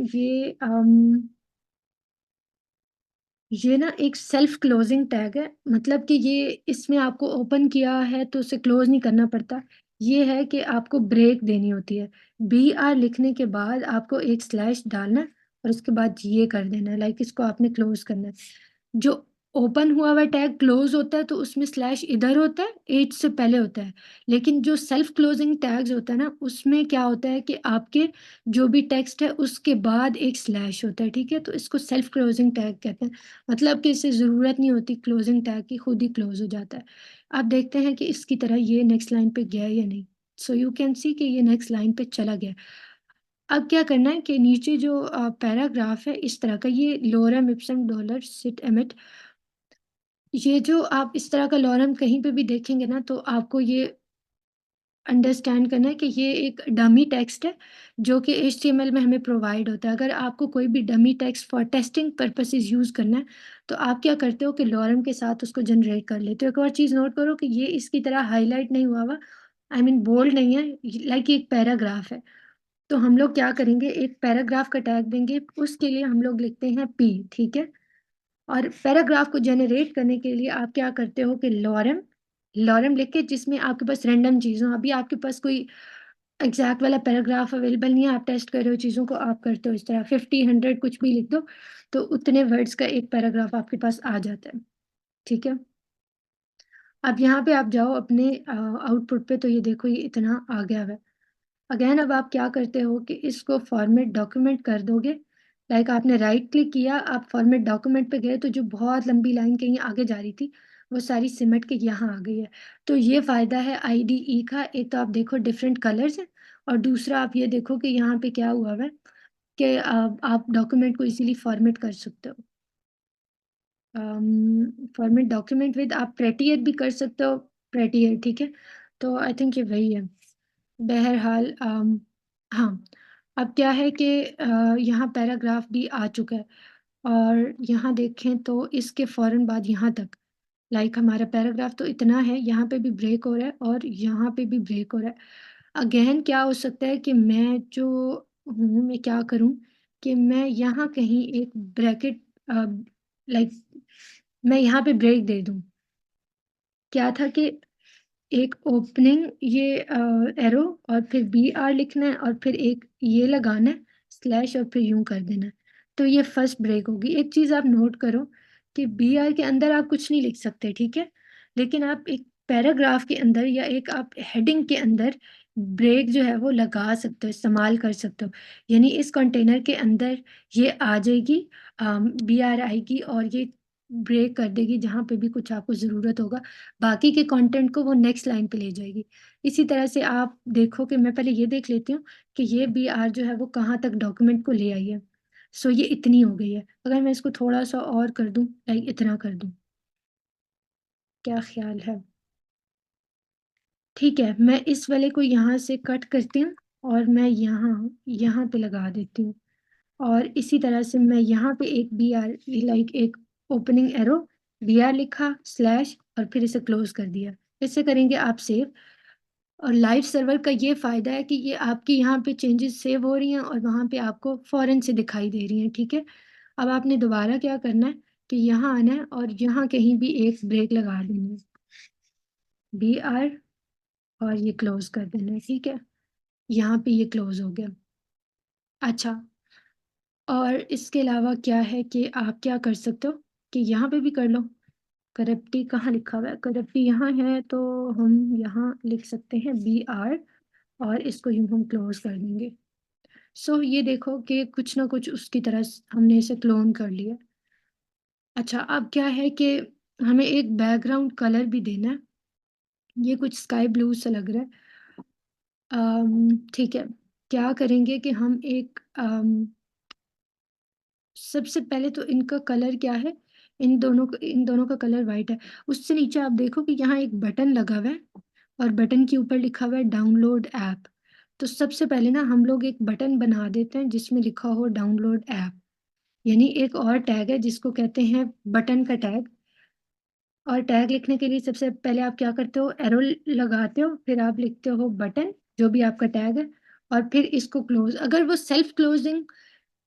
Speaker 1: ये ना एक सेल्फ क्लोजिंग टैग है, मतलब कि ये इसमें आपको ओपन किया है तो उसे क्लोज़ नहीं करना पड़ता। ये है कि आपको ब्रेक देनी होती है। बीआर लिखने के बाद आपको एक स्लैश डालना है और उसके बाद ये कर देना है, लाइक इसको आपने क्लोज़ करना है। जो ओपन हुआ हुआ टैग क्लोज़ होता है तो उसमें स्लैश इधर होता है, एज से पहले होता है। लेकिन जो सेल्फ क्लोजिंग टैग्स होता है ना, उसमें क्या होता है कि आपके जो भी टेक्स्ट है उसके बाद एक स्लैश होता है, ठीक है? तो इसको सेल्फ क्लोजिंग टैग कहते हैं। मतलब कि इसे ज़रूरत नहीं होती क्लोजिंग टैग की, खुद ही क्लोज़ हो जाता है। अब देखते हैं कि इसकी तरह ये नेक्स्ट लाइन पे गया या नहीं। सो यू कैन सी कि ये नेक्स्ट लाइन पे चला गया। अब क्या करना है कि नीचे जो पैराग्राफ है इस तरह का, ये लोरेम इप्सम डोलर सिट एमिट, ये जो आप इस तरह का लॉरेम कहीं पे भी देखेंगे ना तो आपको ये अंडरस्टैंड करना है कि ये एक डमी टेक्स्ट है जो कि एचटीएमएल में हमें प्रोवाइड होता है। अगर आपको कोई भी dummy text for testing purposes use करना है, तो आप क्या करते हो कि लॉरेम के साथ उसको जनरेट कर लेते हो। एक और चीज़ नोट करो कि ये इसकी तरह हाइलाइट नहीं हुआ हुआ, आई मीन बोल्ड नहीं है, लाइक ये एक पैराग्राफ है। तो हम लोग क्या करेंगे, एक पैराग्राफ का टैग देंगे, उसके लिए हम लोग लिखते हैं पी, ठीक है? और पैराग्राफ को जनरेट करने के लिए आप क्या करते हो कि लॉरेम लॉरेम लिख के जिसमें आपके पास रैंडम चीज़ हो। अभी आपके पास कोई एग्जैक्ट वाला पैराग्राफ अवेलेबल नहीं है, आप टेस्ट कर रहे हो चीज़ों को, आप करते हो इस तरह 50, 100 कुछ भी लिख दो, तो उतने वर्ड्स का एक पैराग्राफ आपके पास आ जाता है, ठीक है? अब यहाँ पे आप जाओ अपने आउटपुट पे, तो ये देखो ये इतना आ गया हुआ है। अगेन अब आप क्या करते हो कि इसको फॉर्मेट डॉक्यूमेंट कर दोगे। लाइक आपने राइट क्लिक किया, आप फॉर्मेट डॉक्यूमेंट पे गए तो जो बहुत लंबी लाइन कहीं आगे जा रही थी, वो सारी सिमट के यहाँ आ गई है। तो ये फ़ायदा है आईडीई का। एक तो आप देखो डिफरेंट कलर्स हैं और दूसरा आप ये देखो कि यहाँ पे क्या हुआ हुआ है कि आप डॉक्यूमेंट को इज़िली फॉर्मेट कर सकते हो। फॉर्मेट डॉक्यूमेंट विद आप प्रेटियर भी कर सकते हो, प्रेटियर, ठीक है? तो आई थिंक ये वही है। बहरहाल हाँ, अब क्या है कि यहाँ पैराग्राफ भी आ चुका है और यहाँ देखें तो इसके फ़ौरन बाद यहाँ तक, लाइक हमारा पैराग्राफ तो इतना है, यहाँ पे भी ब्रेक हो रहा है और यहाँ पे भी ब्रेक हो रहा है। अगेन क्या हो सकता है कि मैं जो हूँ, मैं क्या करूँ कि मैं यहाँ कहीं एक ब्रैकेट लाइक मैं यहाँ पे ब्रेक दे दूँ। क्या था कि एक ओपनिंग ये एरो और फिर बीआर लिखना है और फिर एक ये लगाना है स्लैश और फिर यूँ कर देना है। तो ये फर्स्ट ब्रेक होगी। एक चीज़ आप नोट करो कि बीआर के अंदर आप कुछ नहीं लिख सकते, ठीक है? लेकिन आप एक पैराग्राफ के अंदर या एक आप हेडिंग के अंदर ब्रेक जो है वो लगा सकते हो, इस्तेमाल कर सकते हो। यानी इस कंटेनर के अंदर ये आ जाएगी, बीआर आएगी और ये ब्रेक कर देगी जहाँ पे भी कुछ आपको ज़रूरत होगा। बाकी के कंटेंट को वो नेक्स्ट लाइन पे ले जाएगी। इसी तरह से आप देखो कि मैं पहले ये देख लेती हूँ कि ये बीआर जो है वो कहाँ तक डॉक्यूमेंट को ले आई है। सो ये इतनी हो गई है। अगर मैं इसको थोड़ा-सा और कर दूँ, लाइक इतना कर दूँ, क्या ख़्याल है? ठीक है, मैं इस वाले को यहाँ से कट करती हूँ और मैं यहाँ यहाँ पे लगा देती हूँ। और इसी तरह से मैं यहाँ पे एक बी आर लाइक एक ओपनिंग एरो बी आर लिखा स्लैश और फिर इसे क्लोज कर दिया। इससे करेंगे आप सेव। और लाइव सर्वर का ये फ़ायदा है कि ये आपकी यहाँ पे चेंजेस सेव हो रही हैं और वहाँ पे आपको फ़ौरन से दिखाई दे रही हैं, ठीक है। अब आपने दोबारा क्या करना है कि यहाँ आना है और यहाँ कहीं भी एक ब्रेक लगा देनी है, बी आर, और ये क्लोज कर देना है, ठीक है। यहाँ पे ये क्लोज हो गया। अच्छा, और इसके अलावा क्या है कि आप क्या कर सकते हो कि यहाँ पे भी कर लो। करप्टी कहाँ लिखा हुआ है? करप्टी यहाँ है, तो हम यहाँ लिख सकते हैं बी आर और इसको यूँ हम क्लोज कर देंगे। सो ये देखो कि कुछ ना कुछ उसकी तरह हमने इसे क्लोन कर लिया। अच्छा, अब क्या है कि हमें एक बैकग्राउंड कलर भी देना है। ये कुछ स्काई ब्लू सा लग रहा है। ठीक है, क्या करेंगे कि हम एक सबसे पहले तो इनका कलर क्या है, इन दोनों का कलर वाइट है। उससे नीचे आप देखो कि यहाँ एक बटन लगा हुआ है और बटन के ऊपर लिखा हुआ है डाउनलोड ऐप। तो सबसे पहले ना हम लोग एक बटन बना देते हैं जिसमें लिखा हो डाउनलोड ऐप, यानी एक और टैग है जिसको कहते हैं बटन का टैग। और टैग लिखने के लिए सबसे पहले आप क्या करते हो, एरो लगाते हो, फिर आप लिखते हो बटन, जो भी आपका टैग है, और फिर इसको क्लोज। अगर वो सेल्फ क्लोजिंग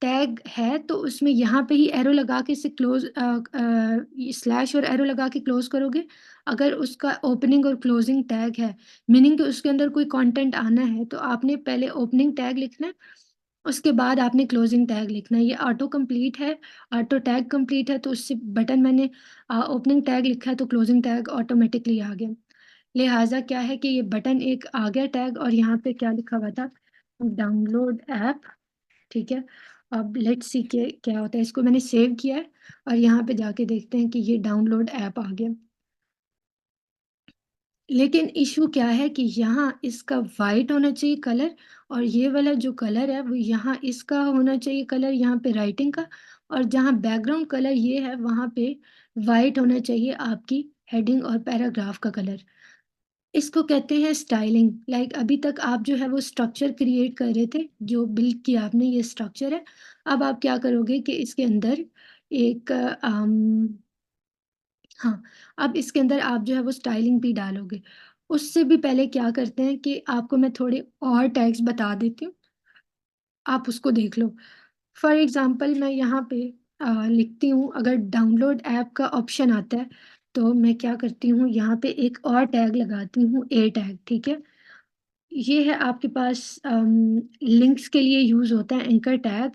Speaker 1: टैग है तो उसमें यहाँ पे ही एरो लगा के इसे क्लोज स्लैश और एरो लगा के क्लोज करोगे। अगर उसका ओपनिंग और क्लोजिंग टैग है, मीनिंग कि उसके अंदर कोई कंटेंट आना है, तो आपने पहले ओपनिंग टैग लिखना है, उसके बाद आपने क्लोजिंग टैग लिखना है। ये ऑटो कंप्लीट है, ऑटो टैग कंप्लीट है, तो उससे बटन मैंने ओपनिंग टैग लिखा है तो क्लोजिंग टैग ऑटोमेटिकली आ गया। लिहाजा क्या है कि ये बटन एक आ गया टैग, और यहाँ पे क्या लिखा हुआ था, डाउनलोड ऐप, ठीक है। अब लेट्स सी के क्या होता है। इसको मैंने सेव किया है और यहाँ पे जाके देखते हैं कि ये डाउनलोड ऐप आ गया। लेकिन इशू क्या है कि यहाँ इसका वाइट होना चाहिए कलर, और ये वाला जो कलर है वो यहाँ इसका होना चाहिए कलर, यहाँ पे राइटिंग का। और जहाँ बैकग्राउंड कलर ये है वहाँ पे वाइट होना चाहिए आपकी हेडिंग और पैराग्राफ का कलर। इसको कहते हैं स्टाइलिंग। लाइक अभी तक आप जो है वो स्ट्रक्चर क्रिएट कर रहे थे, जो बिल्ड किया आपने ये स्ट्रक्चर है। अब आप क्या करोगे कि इसके अंदर एक हाँ, अब इसके अंदर आप जो है वो स्टाइलिंग भी डालोगे। उससे भी पहले क्या करते हैं कि आपको मैं थोड़े और टैग्स बता देती हूँ, आप उसको देख लो। फॉर एग्ज़ाम्पल मैं यहाँ पे लिखती हूँ, अगर डाउनलोड ऐप का ऑप्शन आता है, तो मैं क्या करती हूँ, यहाँ पे एक और टैग लगाती हूँ, ए टैग, ठीक है? ये है आपके पास लिंक्स के लिए यूज़ होता है एंकर टैग।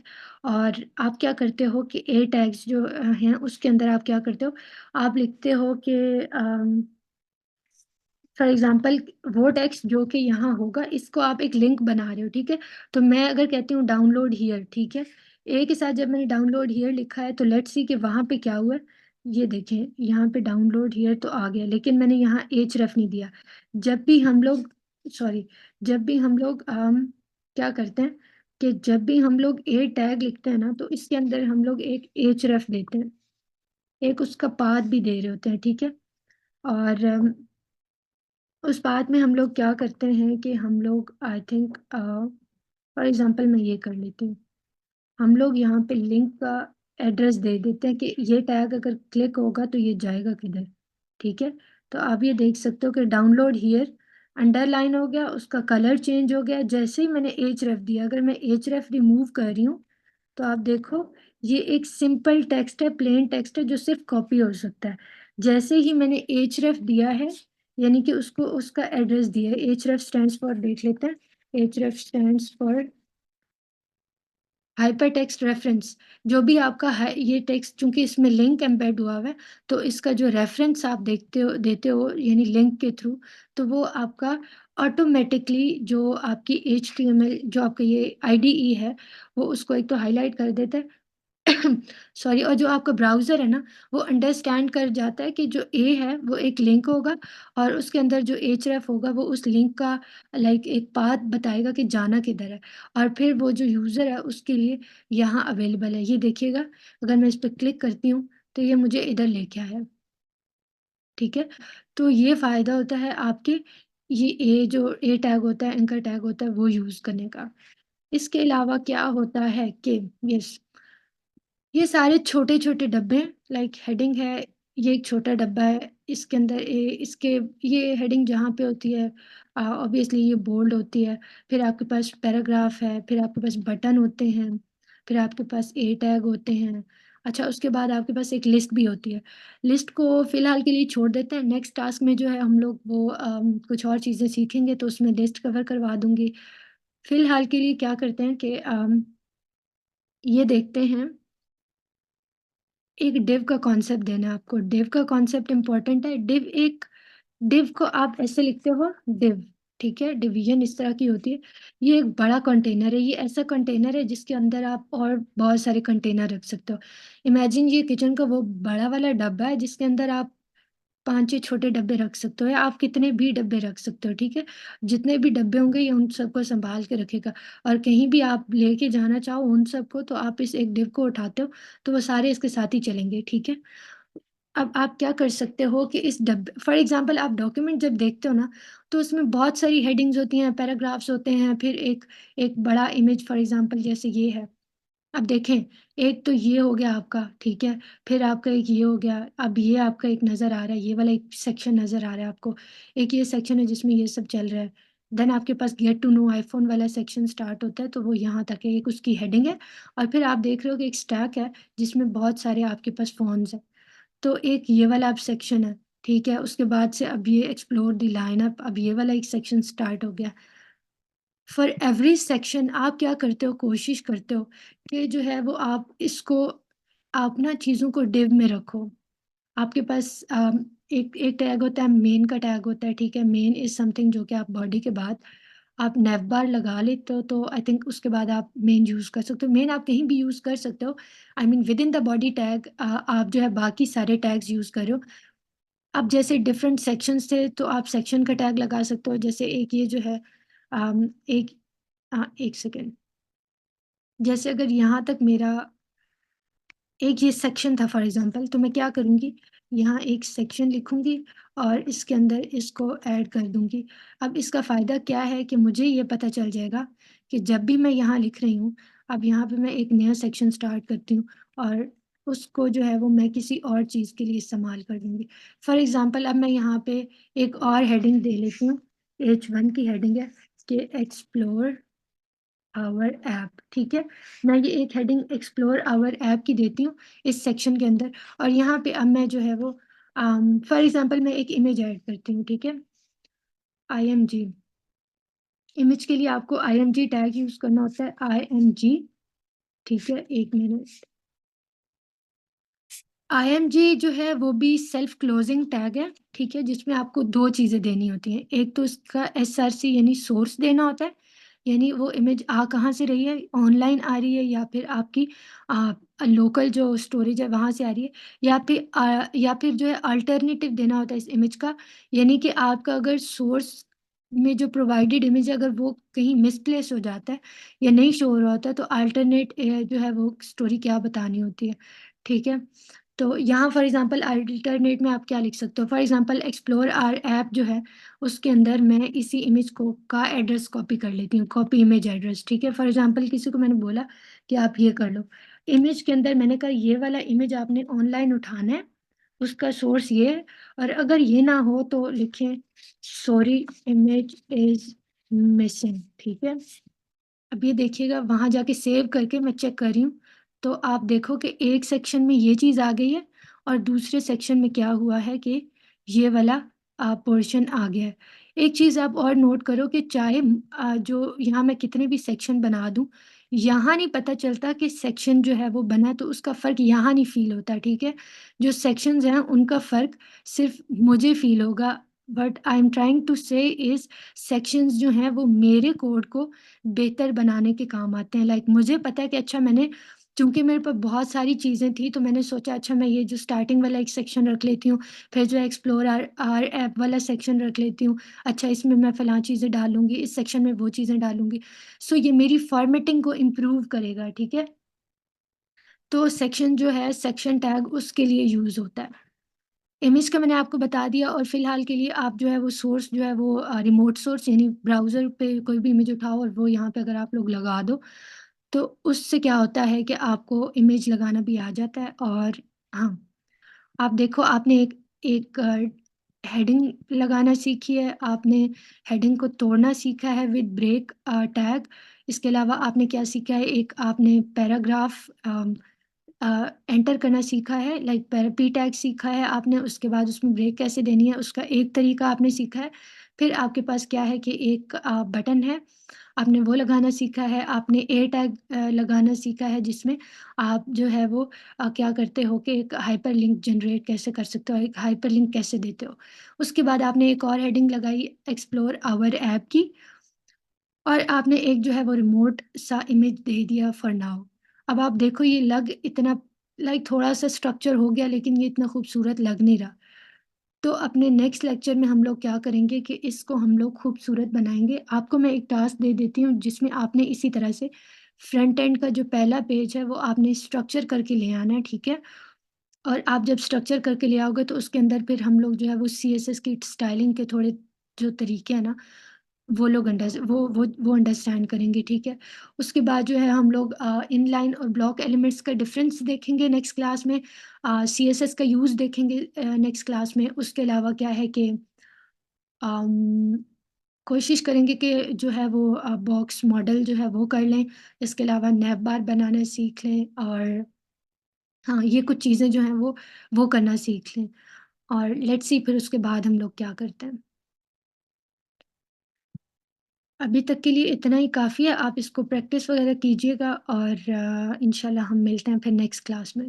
Speaker 1: और आप क्या करते हो कि ए टैग्स जो हैं उसके अंदर आप क्या करते हो, आप लिखते हो कि फॉर एग्जांपल वो टेक्स्ट जो कि यहाँ होगा इसको आप एक लिंक बना रहे हो, ठीक है। तो मैं अगर कहती हूँ डाउनलोड हियर, ठीक है, ए के साथ जब मैंने डाउनलोड हियर लिखा है तो लेट्स सी कि वहाँ पे क्या हुआ है। ये देखें, यहाँ पे डाउनलोड हियर तो आ गया, लेकिन मैंने यहाँ एच रेफ नहीं दिया। जब भी हम लोग सॉरी जब भी हम लोग क्या करते हैं कि जब भी हम लोग ए टैग लिखते हैं ना, तो इसके अंदर हम लोग एक एच रेफ देते हैं, एक उसका पाथ भी दे रहे होते हैं, ठीक है। और उस बात में हम लोग क्या करते हैं कि हम लोग आई थिंक फॉर एग्जांपल मैं ये कर लेती हूँ, हम लोग यहाँ पे लिंक का एड्रेस दे देते हैं कि ये टैग अगर क्लिक होगा तो ये जाएगा किधर, ठीक है। तो आप ये देख सकते हो कि डाउनलोड हियर अंडरलाइन हो गया, उसका कलर चेंज हो गया जैसे ही मैंने एच रेफ दिया। अगर मैं एच रेफ रिमूव कर रही हूँ तो आप देखो, ये एक सिंपल टेक्स्ट है, प्लेन टेक्स्ट है जो सिर्फ कॉपी हो सकता है। जैसे ही मैंने एच रेफ दिया है, यानी कि उसको उसका एड्रेस दिया है, एच रेफ स्टैंड्स फॉर, देख लेते हैं, H ref stands for hyper text reference. जो भी आपका है ये टेक्स्ट, चूंकि इसमें लिंक एम्बेड हुआ हुआ है, तो इसका जो रेफरेंस आप देखते हो देते हो यानी लिंक के थ्रू, तो वो आपका ऑटोमेटिकली जो आपकी HTML जो आपका ये IDE है, वो उसको एक तो हाईलाइट कर देता है सॉरी। और जो आपका ब्राउज़र है ना, वो अंडरस्टैंड कर जाता है कि जो ए है वो एक लिंक होगा, और उसके अंदर जो एचरेफ होगा वो उस लिंक का लाइक एक पाथ बताएगा कि जाना किधर है। और फिर वो जो यूज़र है उसके लिए यहाँ अवेलेबल है, ये देखिएगा। अगर मैं इस पर क्लिक करती हूँ तो ये मुझे इधर लेके आया, ठीक है। तो ये फ़ायदा होता है आपके ये ए जो ए टैग होता है, एंकर टैग होता है, वो यूज़ करने का। इसके अलावा क्या होता है कि यस, ये सारे छोटे-छोटे डब्बे लाइक हेडिंग है, ये एक छोटा डब्बा है, इसके अंदर इसके ये हेडिंग जहाँ पे होती है ऑब्वियसली ये बोल्ड होती है, फिर आपके पास पैराग्राफ है, फिर आपके पास बटन होते हैं, फिर आपके पास ए टैग होते हैं। अच्छा, उसके बाद आपके पास एक लिस्ट भी होती है। लिस्ट को फ़िलहाल के लिए छोड़ देते हैं, नेक्स्ट टास्क में जो है हम लोग वो कुछ और चीज़ें सीखेंगे तो उसमें लिस्ट कवर करवा दूँगी। फ़िलहाल के लिए क्या करते हैं कि ये देखते हैं, एक डिव का कॉन्सेप्ट देना है आपको। डिव का कॉन्सेप्ट इम्पोर्टेंट है। डिव को आप ऐसे लिखते हो डिव, ठीक है? डिवीज़न इस तरह की होती है। ये एक बड़ा कंटेनर है, ये ऐसा कंटेनर है जिसके अंदर आप और बहुत सारे कंटेनर रख सकते हो। इमेजिन ये किचन का वो बड़ा वाला डब्बा है जिसके अंदर आप 5-6 छोटे डब्बे रख सकते हो या आप कितने भी डब्बे रख सकते हो, ठीक है? जितने भी डब्बे होंगे ये उन सबको सँभाल के रखेगा और कहीं भी आप लेके जाना चाहो उन सबको तो आप इस एक डिव को उठाते हो, तो वो सारे इसके साथ ही चलेंगे, ठीक है? अब आप क्या कर सकते हो कि इस डब्बे फॉर एग्ज़ाम्पल आप डॉक्यूमेंट जब देखते हो ना, तो उसमें बहुत सारी हेडिंग्स होती हैं, पैराग्राफ्स होते हैं, फिर एक एक बड़ा इमेज फॉर एग्ज़ाम्पल जैसे ये है। अब देखें, एक तो ये हो गया आपका, ठीक है? फिर आपका एक ये हो गया, अब ये आपका एक नज़र आ रहा है, ये वाला एक सेक्शन नज़र आ रहा है आपको। एक ये सेक्शन है जिसमें ये सब चल रहा है। देन आपके पास गेट टू नो आईफ़ोन वाला सेक्शन स्टार्ट होता है, तो वो यहाँ तक है, एक उसकी हेडिंग है और फिर आप देख रहे हो कि एक स्टैक है, जिसमें बहुत सारे आपके पास फ़ोन्स हैं। तो एक ये वाला अब सेक्शन है, ठीक है? उसके बाद से अब ये एक्सप्लोर द लाइनअप, अब ये वाला एक सेक्शन स्टार्ट हो गया। फॉर एवरी सेक्शन आप क्या करते हो, कोशिश करते हो कि जो है वो आप ना चीज़ों को डिव में रखो। आपके पास एक एक टैग होता है, मेन का टैग होता है, ठीक है? मेन इज़ समथिंग जो कि आप बॉडी के बाद आप नैव बार लगा लेते हो, तो आई थिंक उसके बाद आप मेन यूज़ कर सकते हो। मेन आप कहीं भी यूज़ कर सकते हो। I mean within the body tag आप जो है बाकी सारे टैग्स यूज़ कर रहे हो। अब जैसे डिफरेंट सेक्शंस थे, तो आप सेक्शन का टैग लगा सकते हो। जैसे एक ये जो है एक 1 सेकंड। जैसे अगर यहाँ तक मेरा एक ये सेक्शन था फॉर एग्ज़ाम्पल, तो मैं क्या करूँगी, यहाँ एक सेक्शन लिखूँगी और इसके अंदर इसको ऐड कर दूँगी। अब इसका फ़ायदा क्या है कि मुझे ये पता चल जाएगा कि जब भी मैं यहाँ लिख रही हूँ, अब यहाँ पे मैं एक नया सेक्शन स्टार्ट करती हूँ और उसको जो है वो मैं किसी और चीज़ के लिए इस्तेमाल कर दूँगी। फॉर एग्ज़ाम्पल अब मैं यहाँ पे एक और हेडिंग दे लेती हूँ, H1 की हेडिंग है कि एक्सप्लोर आवर ऐप, ठीक है? मैं ये एक हेडिंग एक्सप्लोर आवर ऐप की देती हूँ इस सेक्शन के अंदर और यहाँ पे अब मैं जो है वो फॉर एग्ज़ाम्पल मैं एक इमेज ऐड करती हूँ, ठीक है? आईएमजी, इमेज के लिए आपको आईएमजी टैग यूज़ करना होता है, आईएमजी, ठीक है? 1 मिनट। आईएमजी जो है वो भी सेल्फ क्लोजिंग टैग है, ठीक है? जिसमें आपको 2 चीज़ें देनी होती हैं। एक तो इसका एसआरसी यानी सोर्स देना होता है, यानी वो इमेज आ कहाँ से रही है, ऑनलाइन आ रही है या फिर आपकी लोकल जो स्टोरेज है वहाँ से आ रही है या फिर जो है अल्टरनेटिव देना होता है इस इमेज का, यानी कि आपका अगर सोर्स में जो प्रोवाइडेड इमेज है अगर वो कहीं मिसप्लेस हो जाता है या नहीं शो हो रहा होता है तो अल्टरनेट जो है वो स्टोरी क्या बतानी होती है, ठीक है? तो यहाँ फॉर एग्ज़ाम्पल अल्टरनेट में आप क्या लिख सकते हो, for example explore our app जो है, उसके अंदर मैं इसी इमेज को का एड्रेस कॉपी कर लेती हूँ, कॉपी इमेज एड्रेस, ठीक है? फॉर एग्ज़ाम्पल किसी को मैंने बोला कि आप ये कर लो। इमेज के अंदर मैंने कहा ये वाला इमेज आपने ऑनलाइन उठाना है, उसका सोर्स ये है और अगर ये ना हो तो लिखें सॉरी इमेज इज़ मिसिंग, ठीक है? अब ये देखिएगा वहाँ जाके सेव करके मैं चेक कर रही हूँ, तो आप देखो कि एक सेक्शन में ये चीज़ आ गई है और दूसरे सेक्शन में क्या हुआ है कि ये वाला पोर्शन आ गया है। एक चीज़ आप और नोट करो कि चाहे जो यहाँ मैं कितने भी सेक्शन बना दूँ, यहाँ नहीं पता चलता कि सेक्शन जो है वो बना है तो उसका फ़र्क यहाँ नहीं फ़ील होता, ठीक है? जो सेक्शंस हैं उनका फ़र्क सिर्फ़ मुझे फ़ील होगा, but I am trying to say is sections जो हैं वो मेरे कोड को बेहतर बनाने के काम आते हैं। लाइक मुझे पता है कि अच्छा मैंने चूँकि मेरे पास बहुत सारी चीज़ें थी, तो मैंने सोचा अच्छा मैं ये जो स्टार्टिंग वाला एक सेक्शन रख लेती हूँ, फिर जो एक्सप्लोर आवर ऐप वाला सेक्शन रख लेती हूँ। अच्छा इसमें मैं फलाँ चीज़ें डालूँगी, इस सेक्शन में वो चीज़ें डालूँगी। सो ये मेरी फ़ॉर्मेटिंग को इम्प्रूव करेगा, ठीक है? तो सेक्शन जो है, सेक्शन टैग उसके लिए यूज़ होता है। इमेज का मैंने आपको बता दिया और फ़िलहाल के लिए आप जो है वो सोर्स जो है वो रिमोट सोर्स यानी ब्राउज़र पे कोई भी इमेज उठाओ और वो यहाँ पे अगर आप लोग लगा दो, तो उससे क्या होता है कि आपको इमेज लगाना भी आ जाता है और हाँ, आप देखो आपने एक एक हेडिंग लगाना सीखी है, आपने हेडिंग को तोड़ना सीखा है विद ब्रेक टैग। इसके अलावा आपने क्या सीखा है, एक आपने पैराग्राफ एंटर करना सीखा है, लाइक पी टैग सीखा है आपने, उसके बाद उसमें ब्रेक कैसे देनी है उसका एक तरीका आपने सीखा है। फिर आपके पास क्या है कि एक बटन है, आपने वो लगाना सीखा है, आपने ए टैग लगाना सीखा है जिसमें आप जो है वो क्या करते हो कि एक हाइपरलिंक जनरेट कैसे कर सकते हो, एक हाइपरलिंक कैसे देते हो। उसके बाद आपने एक और हेडिंग लगाई एक्सप्लोर आवर ऐप की और आपने एक जो है वो रिमोट सा इमेज दे दिया फॉर नाउ। अब आप देखो ये लग इतना लाइक थोड़ा-सा स्ट्रक्चर हो गया लेकिन ये इतना खूबसूरत लग नहीं रहा। तो अपने नेक्स्ट लेक्चर में हम लोग क्या करेंगे कि इसको हम लोग खूबसूरत बनाएँगे। आपको मैं एक टास्क दे देती हूँ जिसमें आपने इसी तरह से फ्रंट एंड का जो पहला पेज है वो आपने स्ट्रक्चर करके ले आना है, ठीक है? और आप जब स्ट्रक्चर करके ले आओगे तो उसके अंदर फिर हम लोग जो है वो सीएसएस की स्टाइलिंग के थोड़े जो तरीके हैं ना वो लोग वो अंडरस्टैंड करेंगे, ठीक है? उसके बाद जो है हम लोग इनलाइन और ब्लॉक एलिमेंट्स का डिफरेंस देखेंगे नेक्स्ट क्लास में। सीएसएस का यूज़ देखेंगे नेक्स्ट क्लास में। उसके अलावा क्या है कि अम, कोशिश करेंगे कि जो है वो बॉक्स मॉडल जो है वो कर लें। इसके अलावा नैप बार बनाना सीख लें और हाँ, ये कुछ चीज़ें जो हैं वो करना सीख लें और लेट्स सी फिर उसके बाद हम लोग क्या करते हैं। अभी तक के लिए इतना ही काफ़ी है, आप इसको प्रैक्टिस वगैरह कीजिएगा और इंशाल्लाह हम मिलते हैं फिर नेक्स्ट क्लास में।